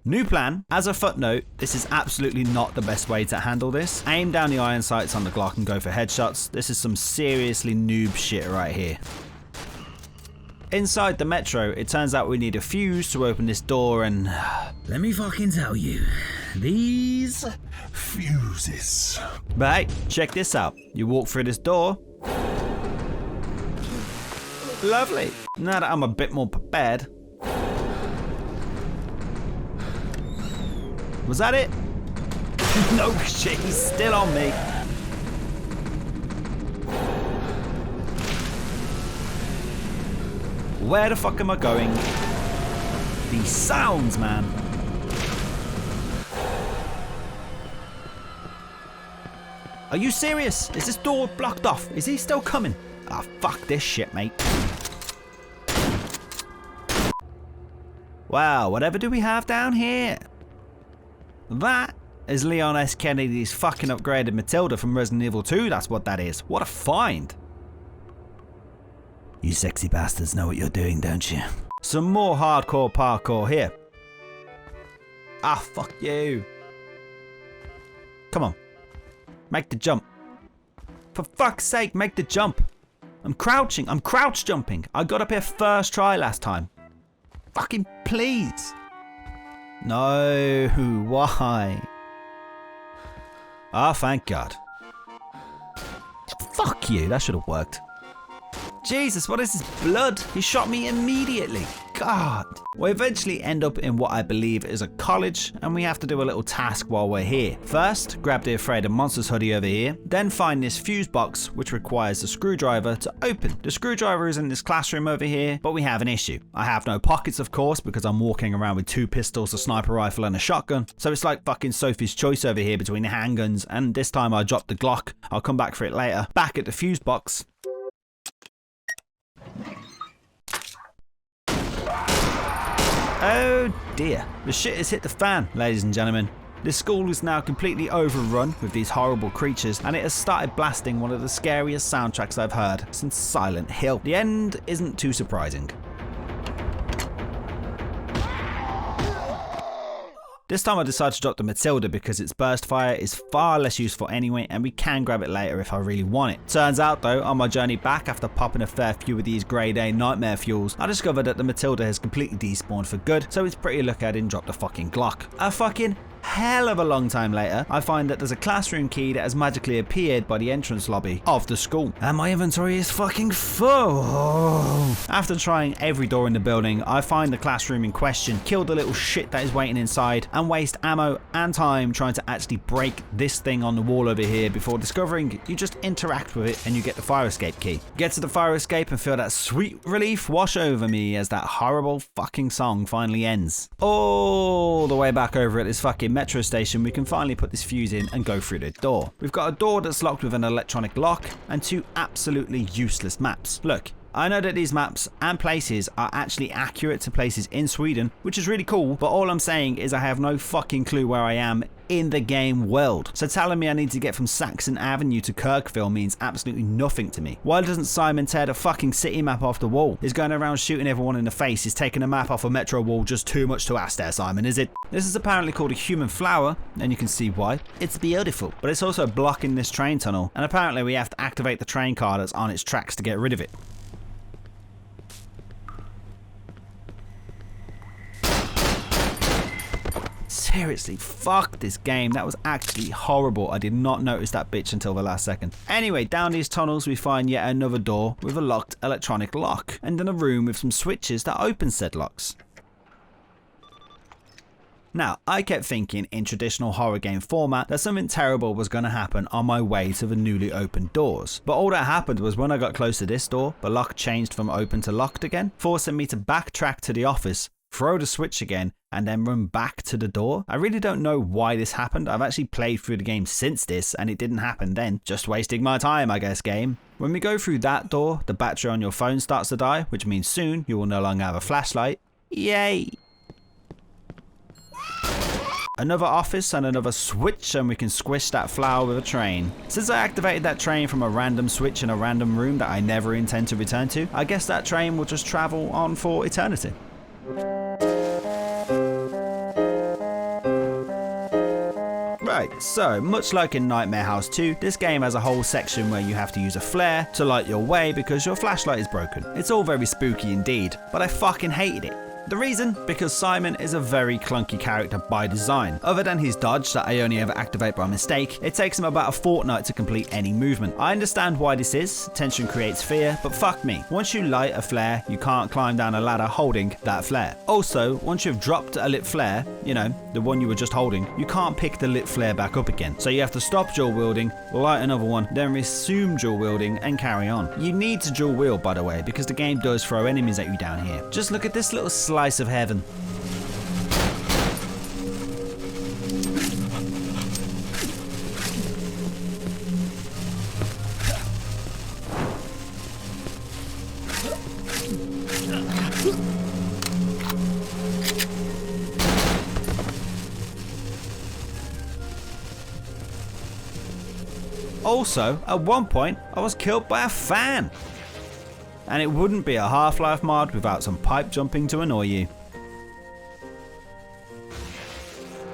New plan. As a footnote, this is absolutely not the best way to handle this. Aim down the iron sights on the Glock and go for headshots. This is some seriously noob shit right here. Inside the metro, it turns out we need a fuse to open this door, and let me fucking tell you, these Fuses. But hey, check this out. You walk through this door. Lovely. Now that I'm a bit more prepared. Was that it? No shit, he's still on me. Where the fuck am I going? These sounds, man. Are you serious? Is this door blocked off? Is he still coming? Ah, fuck this shit, mate. Wow, whatever do we have down here? That is Leon S. Kennedy's fucking upgraded Matilda from Resident Evil 2, that's what that is. What a find. You sexy bastards know what you're doing, don't you? Some more hardcore parkour here. Ah, fuck you. Come on. Make the jump. For fuck's sake, make the jump. I'm crouching. I'm crouch jumping. I got up here first try last time. Fucking please. No, why? Ah, thank God. Fuck you, that should have worked. Jesus, what is this blood? He shot me immediately. God. We eventually end up in what I believe is a college, and we have to do a little task while we're here. First, grab the Afraid of Monsters hoodie over here, then find this fuse box, which requires a screwdriver to open. The screwdriver is in this classroom over here, but we have an issue. I have no pockets, of course, because I'm walking around with 2 pistols, a sniper rifle, and a shotgun. So it's like fucking Sophie's Choice over here between the handguns, and this time I dropped the Glock. I'll come back for it later. Back at the fuse box. Oh dear, the shit has hit the fan, ladies and gentlemen. This school is now completely overrun with these horrible creatures, and it has started blasting one of the scariest soundtracks I've heard since Silent Hill. The end isn't too surprising. This time I decided to drop the Matilda because its burst fire is far less useful anyway, and we can grab it later if I really want it. Turns out though, on my journey back after popping a fair few of these grade A nightmare fuels, I discovered that the Matilda has completely despawned for good, so it's pretty lucky I didn't drop the fucking Glock. A fucking hell of a long time later, I find that there's a classroom key that has magically appeared by the entrance lobby of the school. And my inventory is fucking full. After trying every door in the building, I find the classroom in question, kill the little shit that is waiting inside, and waste ammo and time trying to actually break this thing on the wall over here before discovering you just interact with it and you get the fire escape key. Get to the fire escape and feel that sweet relief wash over me as that horrible fucking song finally ends. All the way back over at this fucking metro station, we can finally put this fuse in and go through the door. We've got a door that's locked with an electronic lock and 2 absolutely useless maps. Look, I know that these maps and places are actually accurate to places in Sweden, which is really cool, but all I'm saying is I have no fucking clue where I am in the game world. So telling me I need to get from Saxon Avenue to Kirkville means absolutely nothing to me. Why doesn't Simon tear the fucking city map off the wall? Is going around shooting everyone in the face, is taking a map off a metro wall just too much to ask there, Simon, is it? This is apparently called a human flower, and you can see why. It's beautiful, but it's also blocking this train tunnel, and apparently we have to activate the train car that's on its tracks to get rid of it. Seriously, fuck this game. That was actually horrible. I did not notice that bitch until the last second. Anyway, down these tunnels we find yet another door with a locked electronic lock, and then a room with some switches that open said locks. Now, I kept thinking in traditional horror game format that something terrible was going to happen on my way to the newly opened doors. But all that happened was when I got close to this door, the lock changed from open to locked again, forcing me to backtrack to the office, throw the switch again, and then run back to the door. I really don't know why this happened. I've actually played through the game since this and it didn't happen then. Just wasting my time, I guess, game. When we go through that door, the battery on your phone starts to die, which means soon you will no longer have a flashlight. Yay! Another office and another switch, and we can squish that flower with a train. Since I activated that train from a random switch in a random room that I never intend to return to, I guess that train will just travel on for eternity. Right, so much like in Nightmare House 2, this game has a whole section where you have to use a flare to light your way because your flashlight is broken. It's all very spooky indeed, but I fucking hated it. The reason? Because Simon is a very clunky character by design. Other than his dodge that I only ever activate by mistake, it takes him about a fortnight to complete any movement. I understand why this is, tension creates fear, but fuck me. Once you light a flare, you can't climb down a ladder holding that flare. Also, once you've dropped a lit flare, you know, the one you were just holding, you can't pick the lit flare back up again. So you have to stop dual wielding, light another one, then resume dual wielding and carry on. You need to dual wield, by the way, because the game does throw enemies at you down here. Just look at this little slice of heaven. Also, at one point, I was killed by a fan. And it wouldn't be a Half-Life mod without some pipe jumping to annoy you.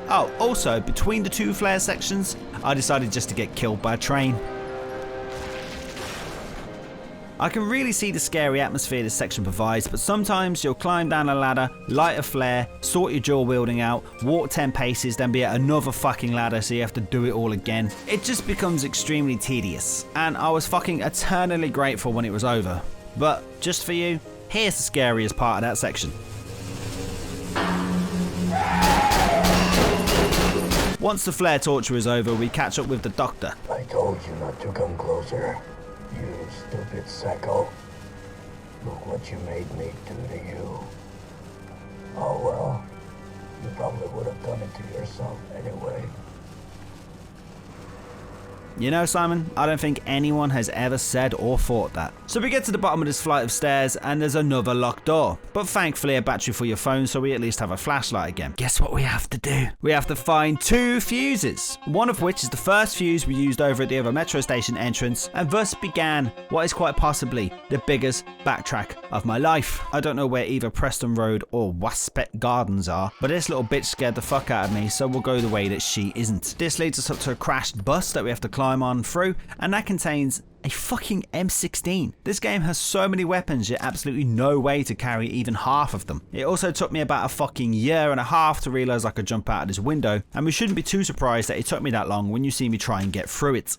Oh, also, between the two flare sections, I decided just to get killed by a train. I can really see the scary atmosphere this section provides, but sometimes you'll climb down a ladder, light a flare, sort your dual wielding out, walk 10 paces, then be at another fucking ladder, so you have to do it all again. It just becomes extremely tedious, and I was fucking eternally grateful when it was over. But just for you, here's the scariest part of that section. Once the flare torture is over, we catch up with the doctor. I told you not to come closer, you stupid sacco. Look what you made me do to you. Oh well, you probably would have done it to yourself anyway. You know, Simon, I don't think anyone has ever said or thought that. So we get to the bottom of this flight of stairs and there's another locked door. But thankfully a battery for your phone, so we at least have a flashlight again. Guess what we have to do? We have to find 2 fuses. One of which is the first fuse we used over at the other metro station entrance, and thus began what is quite possibly the biggest backtrack of my life. I don't know where either Preston Road or Waspet Gardens are, but this little bitch scared the fuck out of me, so we'll go the way that she isn't. This leads us up to a crashed bus that we have to climb on through, and that contains a fucking M16. This game has so many weapons, yet absolutely no way to carry even half of them. It also took me about a fucking year and a half to realise I could jump out of this window, and we shouldn't be too surprised that it took me that long when you see me try and get through it.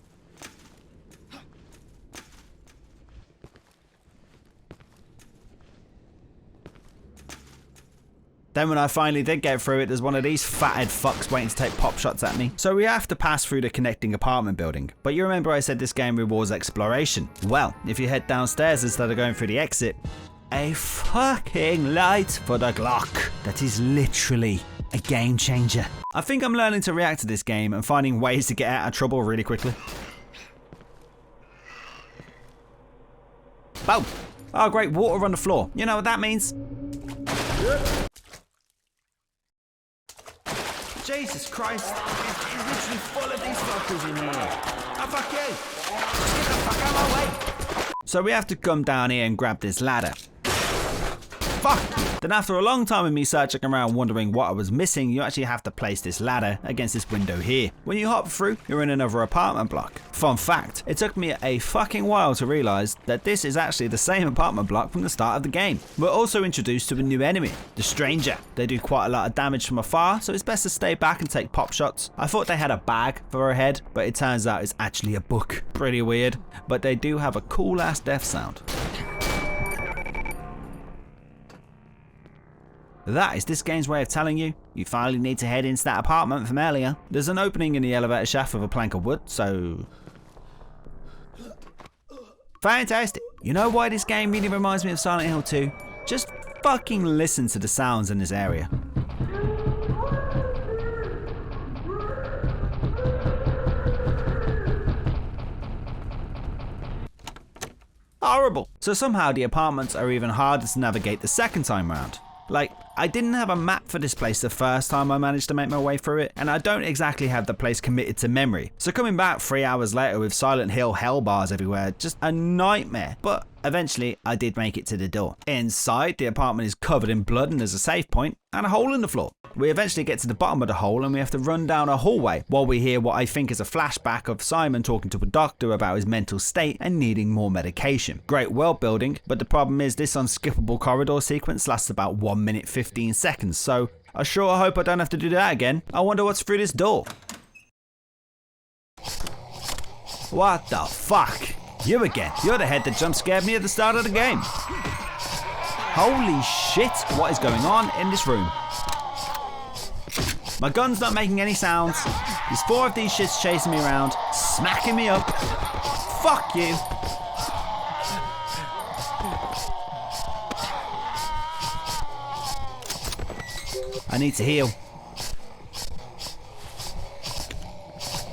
Then when I finally did get through it, there's one of these fathead fucks waiting to take pop shots at me. So we have to pass through the connecting apartment building. But you remember I said this game rewards exploration. Well, if you head downstairs instead of going through the exit, a fucking light for the Glock. That is literally a game changer. I think I'm learning to react to this game and finding ways to get out of trouble really quickly. Boom! Oh great, water on the floor. You know what that means? Jesus Christ, it's literally full of these fuckers in here. Oh, fuck you. Just get the fuck out of my way. So we have to come down here and grab this ladder. Fuck. Then after a long time of me searching around wondering what I was missing, you actually have to place this ladder against this window here. When you hop through, you're in another apartment block. Fun fact, it took me a fucking while to realise that this is actually the same apartment block from the start of the game. We're also introduced to a new enemy, the Stranger. They do quite a lot of damage from afar, so it's best to stay back and take pop shots. I thought they had a bag for her head, but it turns out it's actually a book. Pretty weird, but they do have a cool ass death sound. That is this game's way of telling you, you finally need to head into that apartment from earlier. There's an opening in the elevator shaft with a plank of wood, so... Fantastic! You know why this game really reminds me of Silent Hill 2? Just fucking listen to the sounds in this area. Horrible! So somehow the apartments are even harder to navigate the second time round. Like, I didn't have a map for this place the first time I managed to make my way through it, and I don't exactly have the place committed to memory. So coming back 3 hours later with Silent Hill hell bars everywhere, just a nightmare. But eventually, I did make it to the door. Inside, the apartment is covered in blood and there's a save point and a hole in the floor. We eventually get to the bottom of the hole and we have to run down a hallway while we hear what I think is a flashback of Simon talking to a doctor about his mental state and needing more medication. Great world building, but the problem is this unskippable corridor sequence lasts about 1 minute 15 seconds, so I sure hope I don't have to do that again. I wonder what's through this door. What the fuck? You again. You're the head that jump scared me at the start of the game. Holy shit, what is going on in this room? My gun's not making any sounds. There's 4 of these shits chasing me around, smacking me up. Fuck you. I need to heal.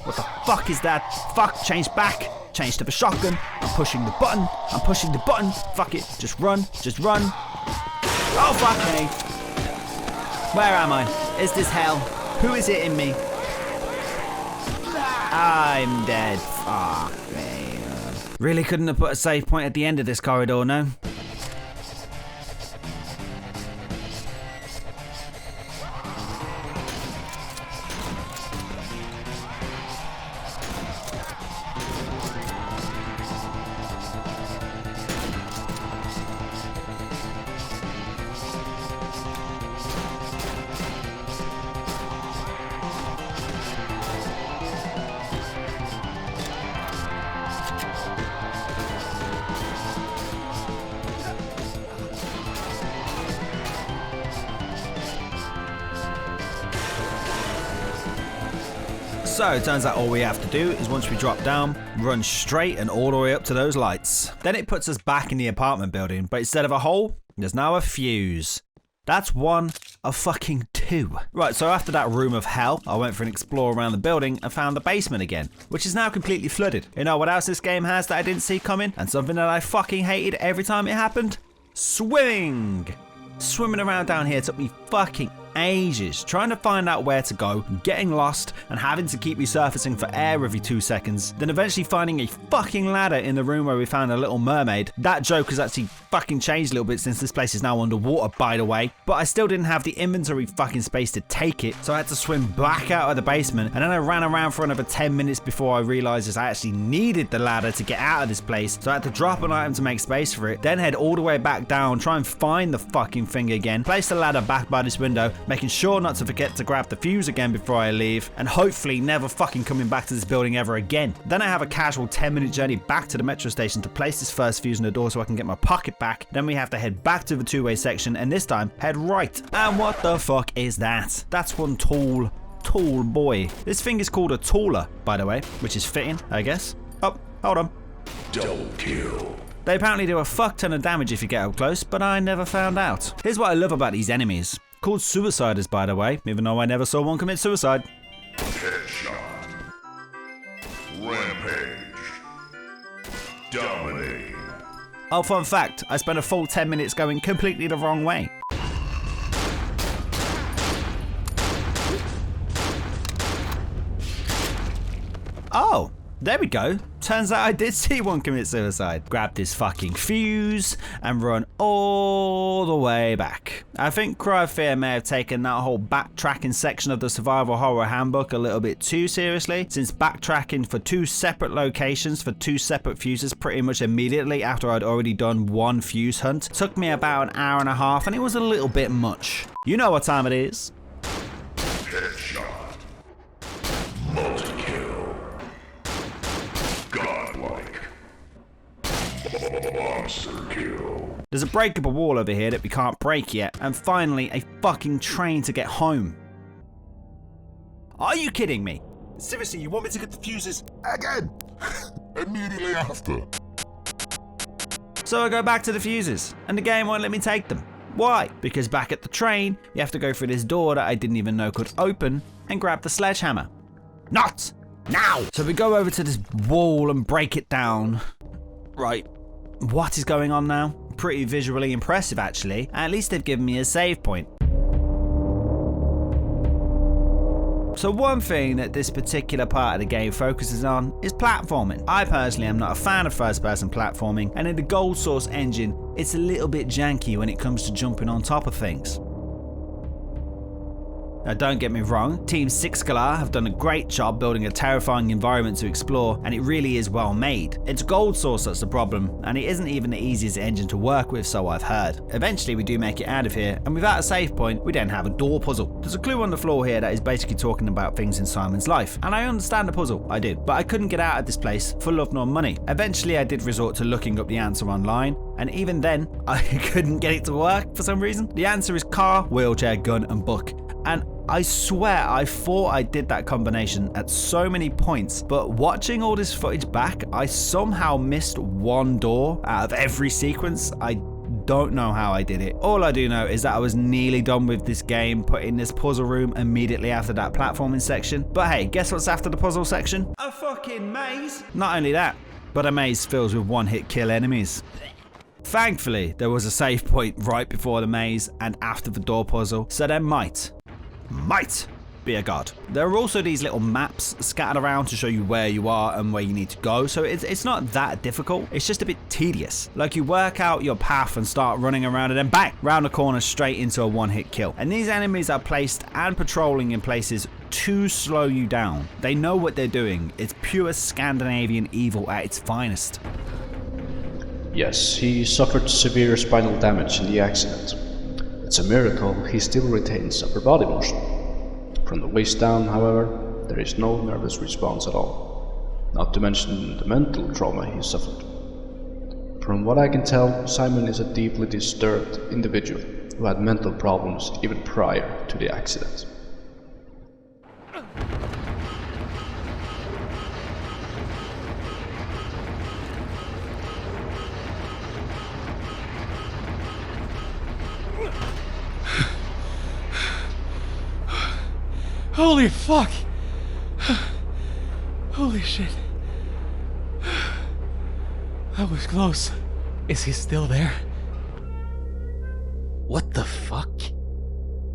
What the fuck is that? Fuck, change back. Change to the shotgun. I'm pushing the button. I'm pushing the button. Fuck it. Just run. Just run. Oh, fuck me. Where am I? Is this hell? Who is it in me? I'm dead. Fuck me. Really couldn't have put a save point at the end of this corridor, no? So it turns out all we have to do is once we drop down, run straight and all the way up to those lights. Then it puts us back in the apartment building, but instead of a hole, there's now a fuse. That's 1 of fucking 2. Right, so after that room of hell, I went for an explore around the building and found the basement again, which is now completely flooded. You know what else this game has that I didn't see coming? And something that I fucking hated every time it happened? Swimming! Swimming around down here took me fucking ages, trying to find out where to go, getting lost, and having to keep resurfacing for air every 2 seconds, then eventually finding a fucking ladder in the room where we found a little mermaid. That joke has actually fucking changed a little bit since this place is now underwater, by the way, but I still didn't have the inventory fucking space to take it, so I had to swim back out of the basement, and then I ran around for another 10 minutes before I realized I actually needed the ladder to get out of this place, so I had to drop an item to make space for it, then head all the way back down, try and find the fucking thing again, place the ladder back by this window, making sure not to forget to grab the fuse again before I leave, and hopefully never fucking coming back to this building ever again. Then I have a casual 10-minute journey back to the metro station to place this first fuse in the door so I can get my pocket back. Then we have to head back to the two-way section and this time head right. And what the fuck is that? That's one tall boy. This thing is called a tooler, by the way, which is fitting, I guess. Oh, hold on. Double kill. They apparently do a fuck ton of damage if you get up close, but I never found out. Here's what I love about these enemies. Called suiciders, by the way, even though I never saw one commit suicide. Headshot. Rampage. Dominate. Oh, fun fact, I spent a full 10 minutes going completely the wrong way. Oh, there we go. Turns out I did see one commit suicide. Grab this fucking fuse and run all the way back. I think Cry of Fear may have taken that whole backtracking section of the survival horror handbook a little bit too seriously, since backtracking for 2 separate locations for 2 separate fuses pretty much immediately after I'd already done 1 fuse hunt took me about an hour and a half, and it was a little bit much. You know what time it is. Headshot. Multi-kill. Godlike. Monster kill. There's a breakable wall over here that we can't break yet, and finally a fucking train to get home. Are you kidding me? Seriously, you want me to get the fuses again? Immediately after. So I go back to the fuses, and the game won't let me take them. Why? Because back at the train, you have to go through this door that I didn't even know could open, and grab the sledgehammer. Not now! So we go over to this wall and break it down. Right, what is going on now? pretty visually impressive actually, and at least they've given me a save point. So one thing that this particular part of the game focuses on is platforming. I personally am not a fan of first-person platforming, and in the Gold Source engine, it's a little bit janky when it comes to jumping on top of things. Now don't get me wrong, Team Sixcalar have done a great job building a terrifying environment to explore, and it really is well made. It's Gold Source that's the problem, and it isn't even the easiest engine to work with, so I've heard. Eventually we do make it out of here, and without a save point, we then have a door puzzle. There's a clue on the floor here that is basically talking about things in Simon's life, and I understand the puzzle, I do, but I couldn't get out of this place for love nor money. Eventually I did resort to looking up the answer online, and even then, I couldn't get it to work for some reason. The answer is car, wheelchair, gun, and book. And I swear I thought I did that combination at so many points, but watching all this footage back, I somehow missed one door out of every sequence. I don't know how I did it. All I do know is that I was nearly done with this game, put in this puzzle room immediately after that platforming section. But hey, guess what's after the puzzle section? A fucking maze! Not only that, but a maze filled with one-hit kill enemies. Thankfully, there was a save point right before the maze and after the door puzzle, so there might be a god. There are also these little maps scattered around to show you where you are and where you need to go, so it's not that difficult, it's just a bit tedious. Like you work out your path and start running around and then bang, round the corner straight into a one-hit kill. And these enemies are placed and patrolling in places to slow you down. They know what they're doing. It's pure Scandinavian evil at its finest. Yes, he suffered severe spinal damage in the accident. It's a miracle he still retains upper body motion. From the waist down, however, there is no nervous response at all, not to mention the mental trauma he suffered. From what I can tell, Simon is a deeply disturbed individual who had mental problems even prior to the accident. Holy fuck! Holy shit. That was close. Is he still there? What the fuck?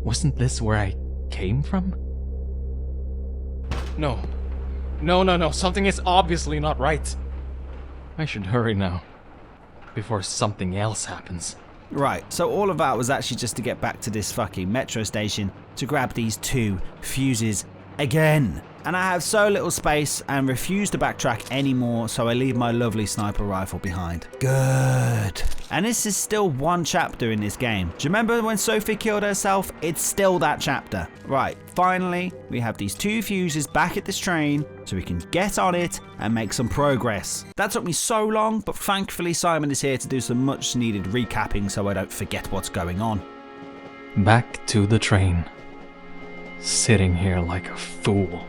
Wasn't this where I came from? No. No. Something is obviously not right. I should hurry now. Before something else happens. Right, so all of that was actually just to get back to this fucking metro station to grab these 2 fuses again. And I have so little space and refuse to backtrack anymore, so I leave my lovely sniper rifle behind. Good. And this is still one chapter in this game. Do you remember when Sophie killed herself? It's still that chapter. Right, finally, we have these 2 fuses back at this train, so we can get on it and make some progress. That took me so long, but thankfully Simon is here to do some much needed recapping so I don't forget what's going on. Back to the train. Sitting here like a fool.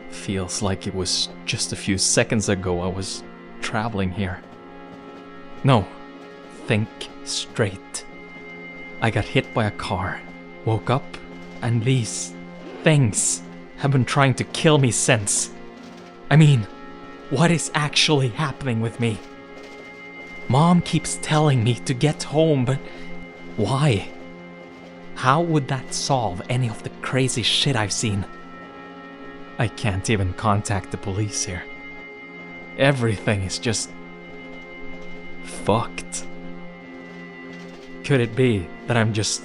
Feels like it was just a few seconds ago I was traveling here. No, think straight. I got hit by a car, woke up, and these things have been trying to kill me since. I mean, what is actually happening with me? Mom keeps telling me to get home, but why? How would that solve any of the crazy shit I've seen? I can't even contact the police here. Everything is just fucked. Could it be that I'm just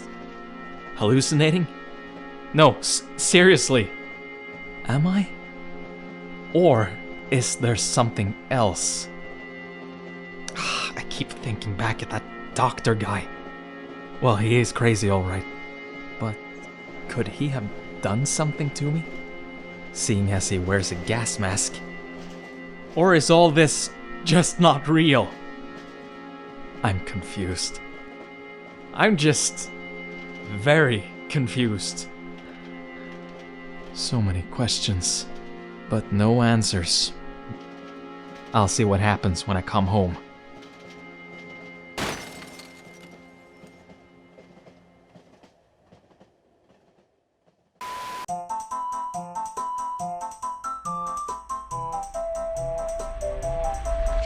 hallucinating? No, seriously. Am I? Or is there something else? I keep thinking back at that doctor guy. Well, he is crazy, alright. But could he have done something to me? Seeing as he wears a gas mask. Or is all this just not real? I'm confused. I'm just very confused. So many questions, but no answers. I'll see what happens when I come home.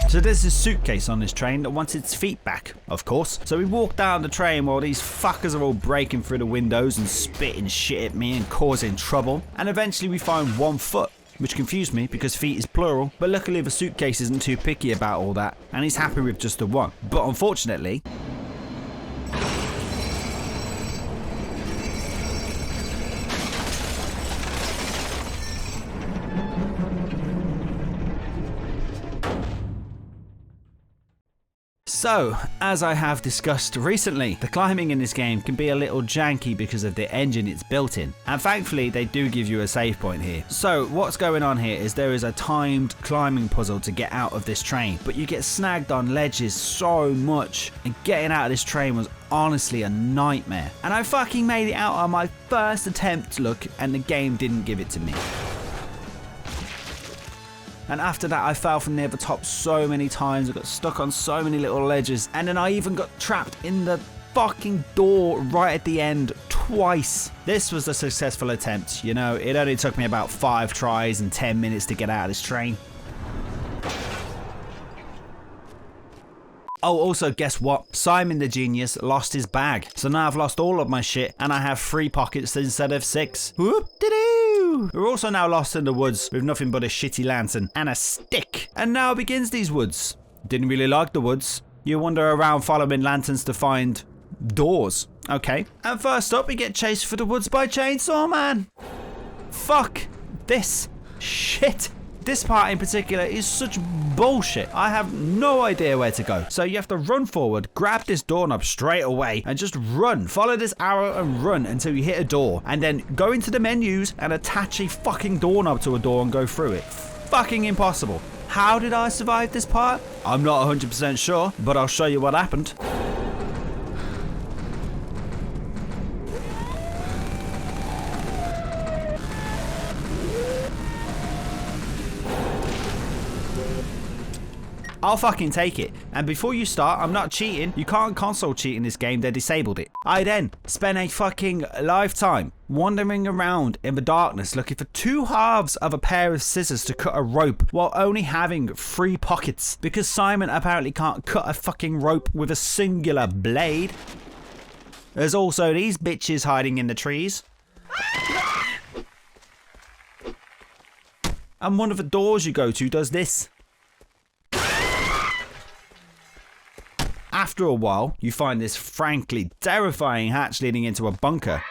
So there's this suitcase on this train that wants its feet back, of course. So we walk down the train while these fuckers are all breaking through the windows and spitting shit at me and causing trouble. And eventually we find one foot, which confused me because feet is plural. But luckily the suitcase isn't too picky about all that and he's happy with just the one. But unfortunately, so, as I have discussed recently, the climbing in this game can be a little janky because of the engine it's built in. And thankfully, they do give you a save point here. So, what's going on here is there is a timed climbing puzzle to get out of this train. But you get snagged on ledges so much. And getting out of this train was honestly a nightmare. And I fucking made it out on my first attempt, look, and the game didn't give it to me. And after that I fell from near the top so many times, I got stuck on so many little ledges, and then I even got trapped in the fucking door right at the end twice. This was a successful attempt, you know, it only took me about 5 tries and 10 minutes to get out of this train. Oh, also guess what? Simon the genius lost his bag. So now I've lost all of my shit and I have 3 pockets instead of 6. Whoop-de-doo! We're also now lost in the woods with nothing but a shitty lantern and a stick. And now begins these woods. Didn't really like the woods. You wander around following lanterns to find doors. Okay. And first up we get chased through the woods by Chainsaw Man. Fuck this shit. This part in particular is such bullshit. I have no idea where to go. So you have to run forward, grab this doorknob straight away and just run. Follow this arrow and run until you hit a door. And then go into the menus and attach a fucking doorknob to a door and go through it. Fucking impossible. How did I survive this part? I'm not 100% sure, but I'll show you what happened. I'll fucking take it. And before you start, I'm not cheating. You can't console cheat in this game, they disabled it. I then spent a fucking lifetime wandering around in the darkness looking for 2 halves of a pair of scissors to cut a rope while only having 3 pockets. Because Simon apparently can't cut a fucking rope with a singular blade. There's also these bitches hiding in the trees. And one of the doors you go to does this. After a while, you find this frankly terrifying hatch leading into a bunker.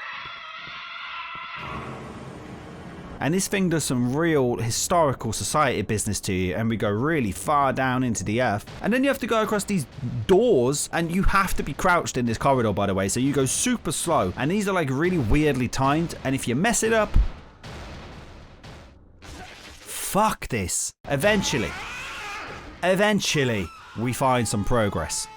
And this thing does some real historical society business to you, and we go really far down into the earth. And then you have to go across these doors, and you have to be crouched in this corridor, by the way, so you go super slow. And these are like really weirdly timed, and if you mess it up... Fuck this. Eventually, we find some progress.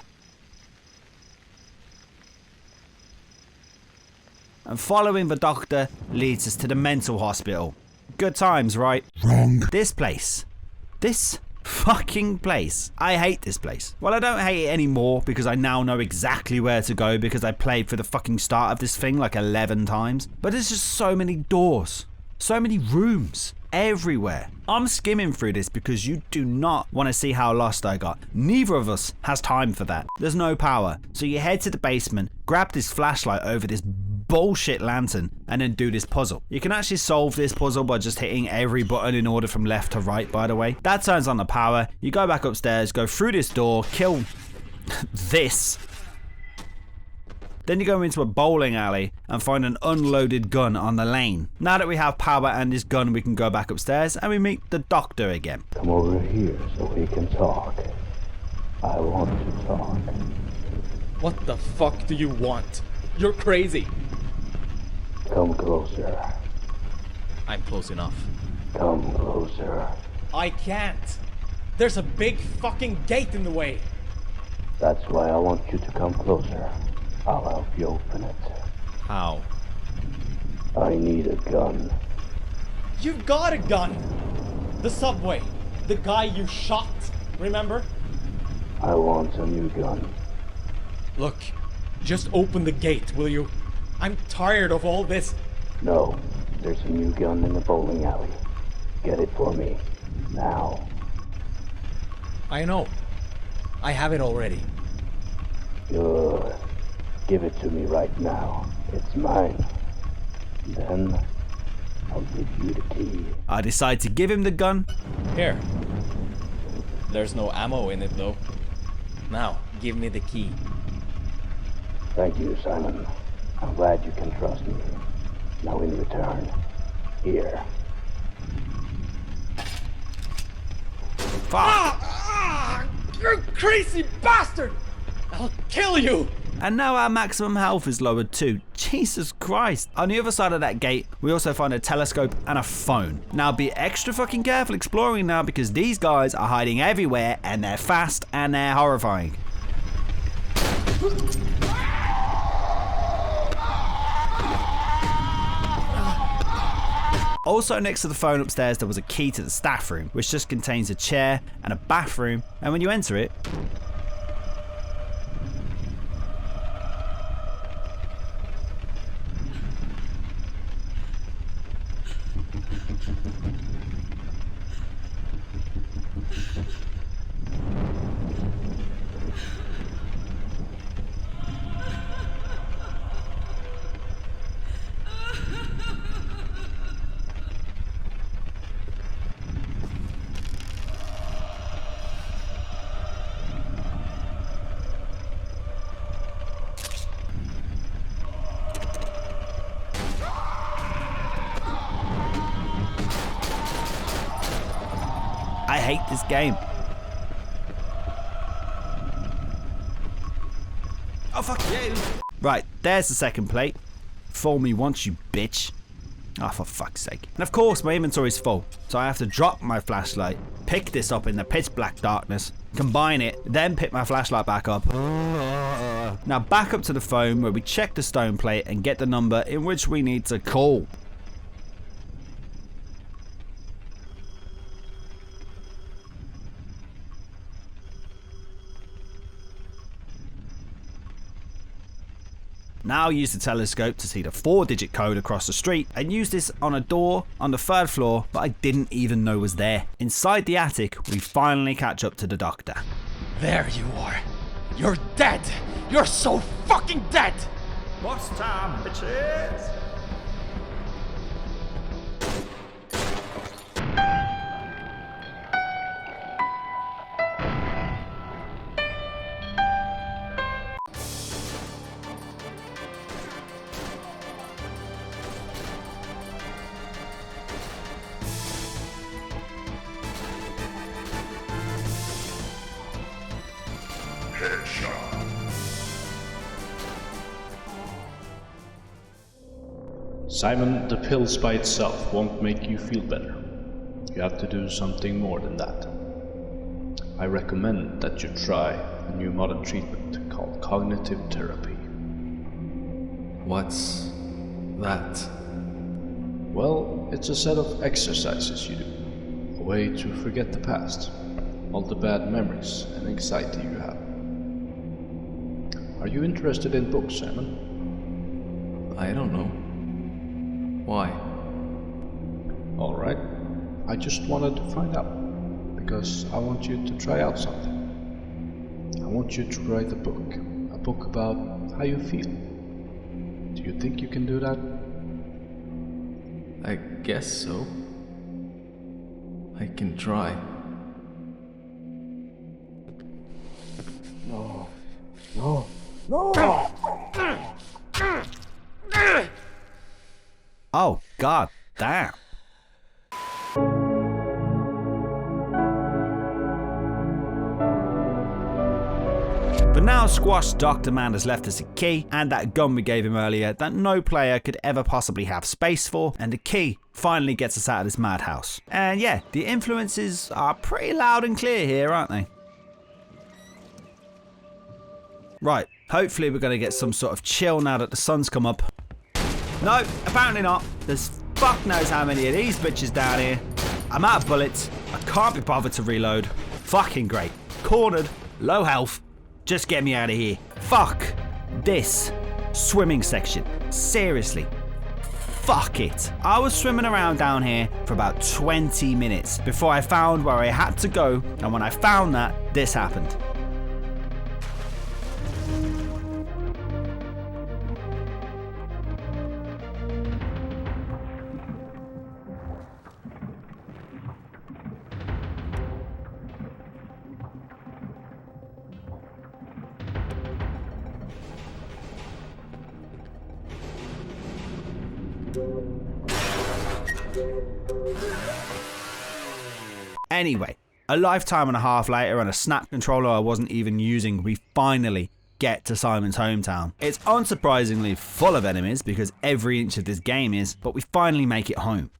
And following the doctor leads us to the mental hospital. Good times, right? Wrong. This place. This fucking place. I hate this place. Well, I don't hate it anymore because I now know exactly where to go because I played for the fucking start of this thing like 11 times. But there's just so many doors. So many rooms. Everywhere. I'm skimming through this because you do not want to see how lost I got. Neither of us has time for that. There's no power. So you head to the basement, grab this flashlight over this bullshit lantern, and then do this puzzle. You can actually solve this puzzle by just hitting every button in order from left to right, by the way. That turns on the power. You go back upstairs, go through this door, kill this. Then you go into a bowling alley and find an unloaded gun on the lane. Now that we have power and this gun, we can go back upstairs and we meet the doctor again. Come over here so we can talk. I want to talk. What the fuck do you want? You're crazy. Come closer. I'm close enough. Come closer. I can't. There's a big fucking gate in the way. That's why I want you to come closer. I'll help you open it. How? I need a gun. You've got a gun! The subway. The guy you shot. Remember? I want a new gun. Look, just open the gate, will you? I'm tired of all this. No, there's a new gun in the bowling alley. Get it for me. Now. I know. I have it already. Good. Give it to me right now. It's mine. Then I'll give you the key. I decide to give him the gun. Here. There's no ammo in it though. Now, give me the key. Thank you, Simon. I'm glad you can trust me. Now in return, here. Fuck! You crazy bastard! I'll kill you! And now our maximum health is lowered too. Jesus Christ. On the other side of that gate, we also find a telescope and a phone. Now be extra fucking careful exploring now because these guys are hiding everywhere and they're fast and they're horrifying. Also next to the phone upstairs there was a key to the staff room, which just contains a chair and a bathroom, and when you enter it, I hate this game. Oh, fuck you. Right, there's the second plate. Fool me once, you bitch. Oh, for fuck's sake. And of course, my inventory's full, so I have to drop my flashlight, pick this up in the pitch black darkness, combine it, then pick my flashlight back up. Now back up to the phone where we check the stone plate and get the number in which we need to call. Now use the telescope to see the 4-digit code across the street and use this on a door on the 3rd floor that I didn't even know was there. Inside the attic, we finally catch up to the doctor. There you are. You're dead. You're so fucking dead. What's time, bitches? Simon, the pills by itself won't make you feel better. You have to do something more than that. I recommend that you try a new modern treatment called cognitive therapy. What's that? Well, it's a set of exercises you do. A way to forget the past, all the bad memories and anxiety you have. Are you interested in books, Simon? I don't know. Why? Alright, I just wanted to find out, because I want you to try out something. I want you to write a book about how you feel. Do you think you can do that? I guess so. I can try. No. No. No! Oh, god damn. But now squashed Dr. Man has left us a key and that gun we gave him earlier that no player could ever possibly have space for, and the key finally gets us out of this madhouse. And yeah, the influences are pretty loud and clear here, aren't they? Right, hopefully we're going to get some sort of chill now that the sun's come up. No, apparently not. There's fuck knows how many of these bitches down here. I'm out of bullets. I can't be bothered to reload. Fucking great. Cornered, low health. Just get me out of here. Fuck this swimming section. Seriously. fuck it. I was swimming around down here for about 20 minutes before I found where I had to go, and when I found that, this happened. Anyway, a lifetime and a half later and a snap controller I wasn't even using, we finally get to Simon's hometown. It's unsurprisingly full of enemies because every inch of this game is, but we finally make it home.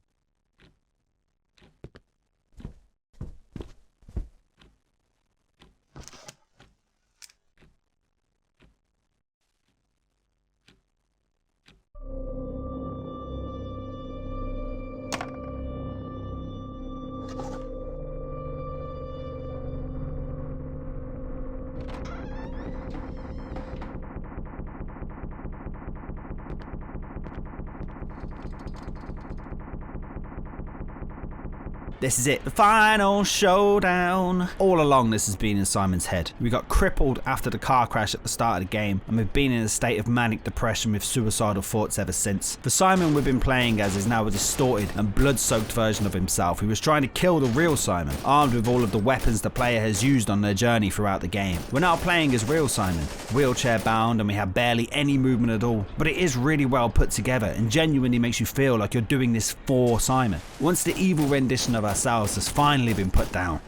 This is it, the final showdown. All along this has been in Simon's head. We got crippled after the car crash at the start of the game, and we've been in a state of manic depression with suicidal thoughts ever since. The Simon we've been playing as is now a distorted and blood-soaked version of himself who was trying to kill the real Simon, armed with all of the weapons the player has used on their journey throughout the game. We're now playing as real Simon, wheelchair bound, and we have barely any movement at all, but it is really well put together and genuinely makes you feel like you're doing this for Simon. Once the evil rendition of ourselves has finally been put down.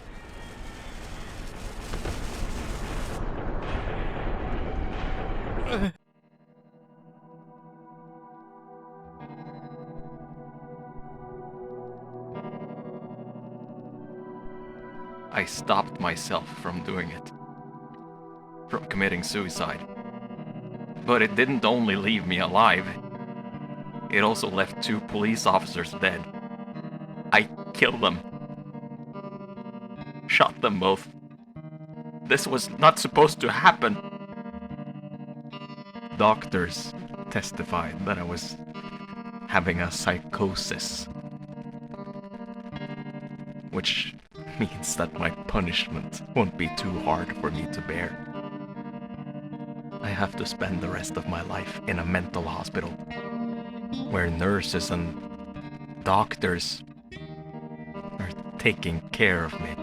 I stopped myself from doing it. From committing suicide. But it didn't only leave me alive. It also left 2 police officers dead. I killed them. Shot them both. This was not supposed to happen. Doctors testified that I was having a psychosis. Which means that my punishment won't be too hard for me to bear. I have to spend the rest of my life in a mental hospital, where nurses and doctors are taking care of me.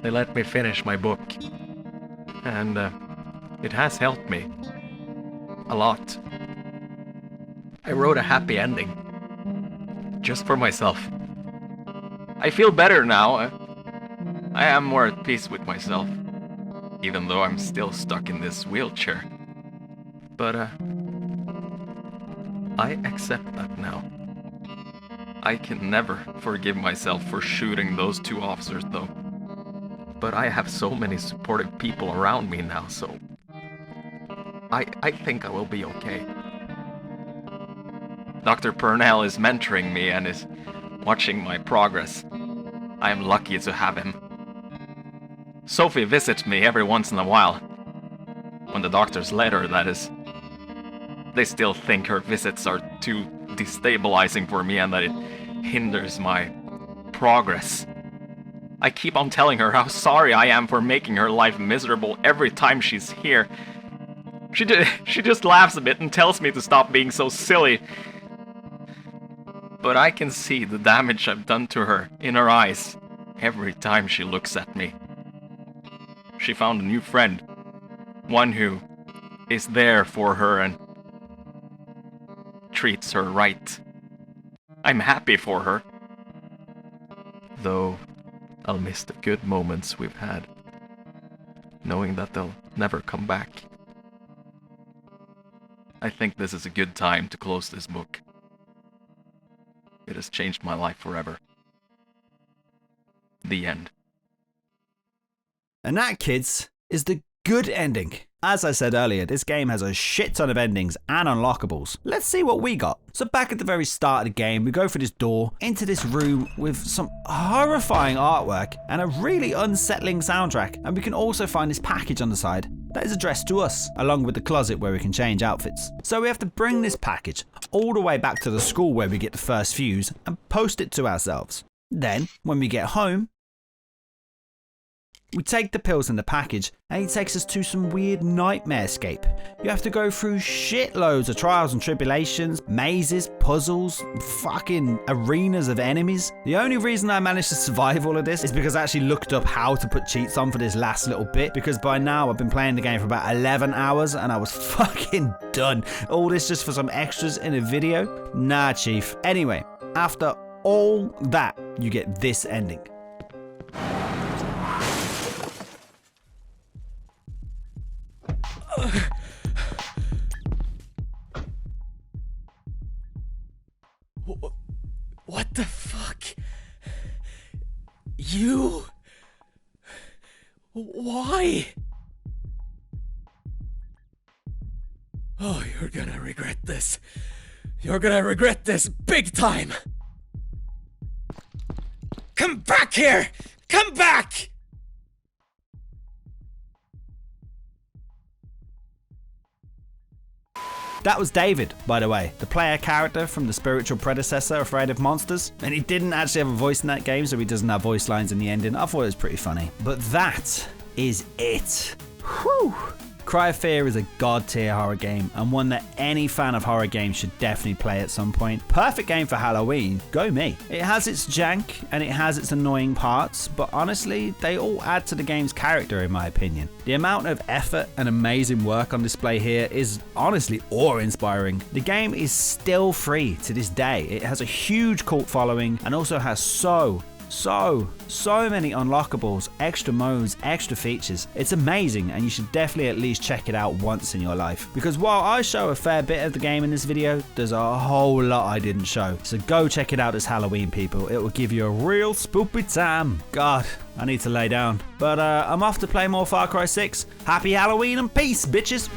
They let me finish my book, and it has helped me a lot. I wrote a happy ending, just for myself. I feel better now. I am more at peace with myself, even though I'm still stuck in this wheelchair. But I accept that now. I can never forgive myself for shooting those 2 officers though. But I have so many supportive people around me now, so I think I will be okay. Dr. Purnell is mentoring me and is watching my progress. I am lucky to have him. Sophie visits me every once in a while. When the doctors let her, that is. They still think her visits are too destabilizing for me and that it hinders my progress. I keep on telling her how sorry I am for making her life miserable every time she's here. She just laughs a bit and tells me to stop being so silly. But I can see the damage I've done to her in her eyes every time she looks at me. She found a new friend, one who is there for her and treats her right. I'm happy for her, though I'll miss the good moments we've had, knowing that they'll never come back. I think this is a good time to close this book. It has changed my life forever. The end. And that, kids, is the good ending. As I said earlier, this game has a shit ton of endings and unlockables. Let's see what we got. So back at the very start of the game, we go through this door into this room with some horrifying artwork and a really unsettling soundtrack. And we can also find this package on the side. that is addressed to us, along with the closet where we can change outfits. So we have to bring this package all the way back to the school where we get the first fuse and post it to ourselves. Then, when we get home, we take the pills in the package and it takes us to some weird nightmare escape. You have to go through shitloads of trials and tribulations, mazes, puzzles, fucking arenas of enemies. The only reason I managed to survive all of this is because I actually looked up how to put cheats on for this last little bit, because by now I've been playing the game for about 11 hours and I was fucking done. All this just for some extras in a video? Nah, chief. Anyway, after all that, you get this ending. What the fuck? You? Why? Oh, you're gonna regret this. You're gonna regret this big time. Come back here! Come back! That was David, by the way, the player character from the spiritual predecessor, Afraid of Monsters. And he didn't actually have a voice in that game, so he doesn't have voice lines in the ending. I thought it was pretty funny. But that is it. Whew. Cry of Fear is a god tier horror game, and one that any fan of horror games should definitely play at some point. Perfect game for Halloween, go me. It has its jank and it has its annoying parts, but honestly, they all add to the game's character in my opinion. The amount of effort and amazing work on display here is honestly awe-inspiring. The game is still free to this day. It has a huge cult following and also has so many unlockables, extra modes, extra features. It's amazing, and you should definitely at least check it out once in your life, because while I show a fair bit of the game in this video, there's a whole lot I didn't show. So go check it out this Halloween, people. It will give you a real spooky time. God, I need to lay down, but I'm off to play more Far Cry 6. Happy Halloween and peace, bitches.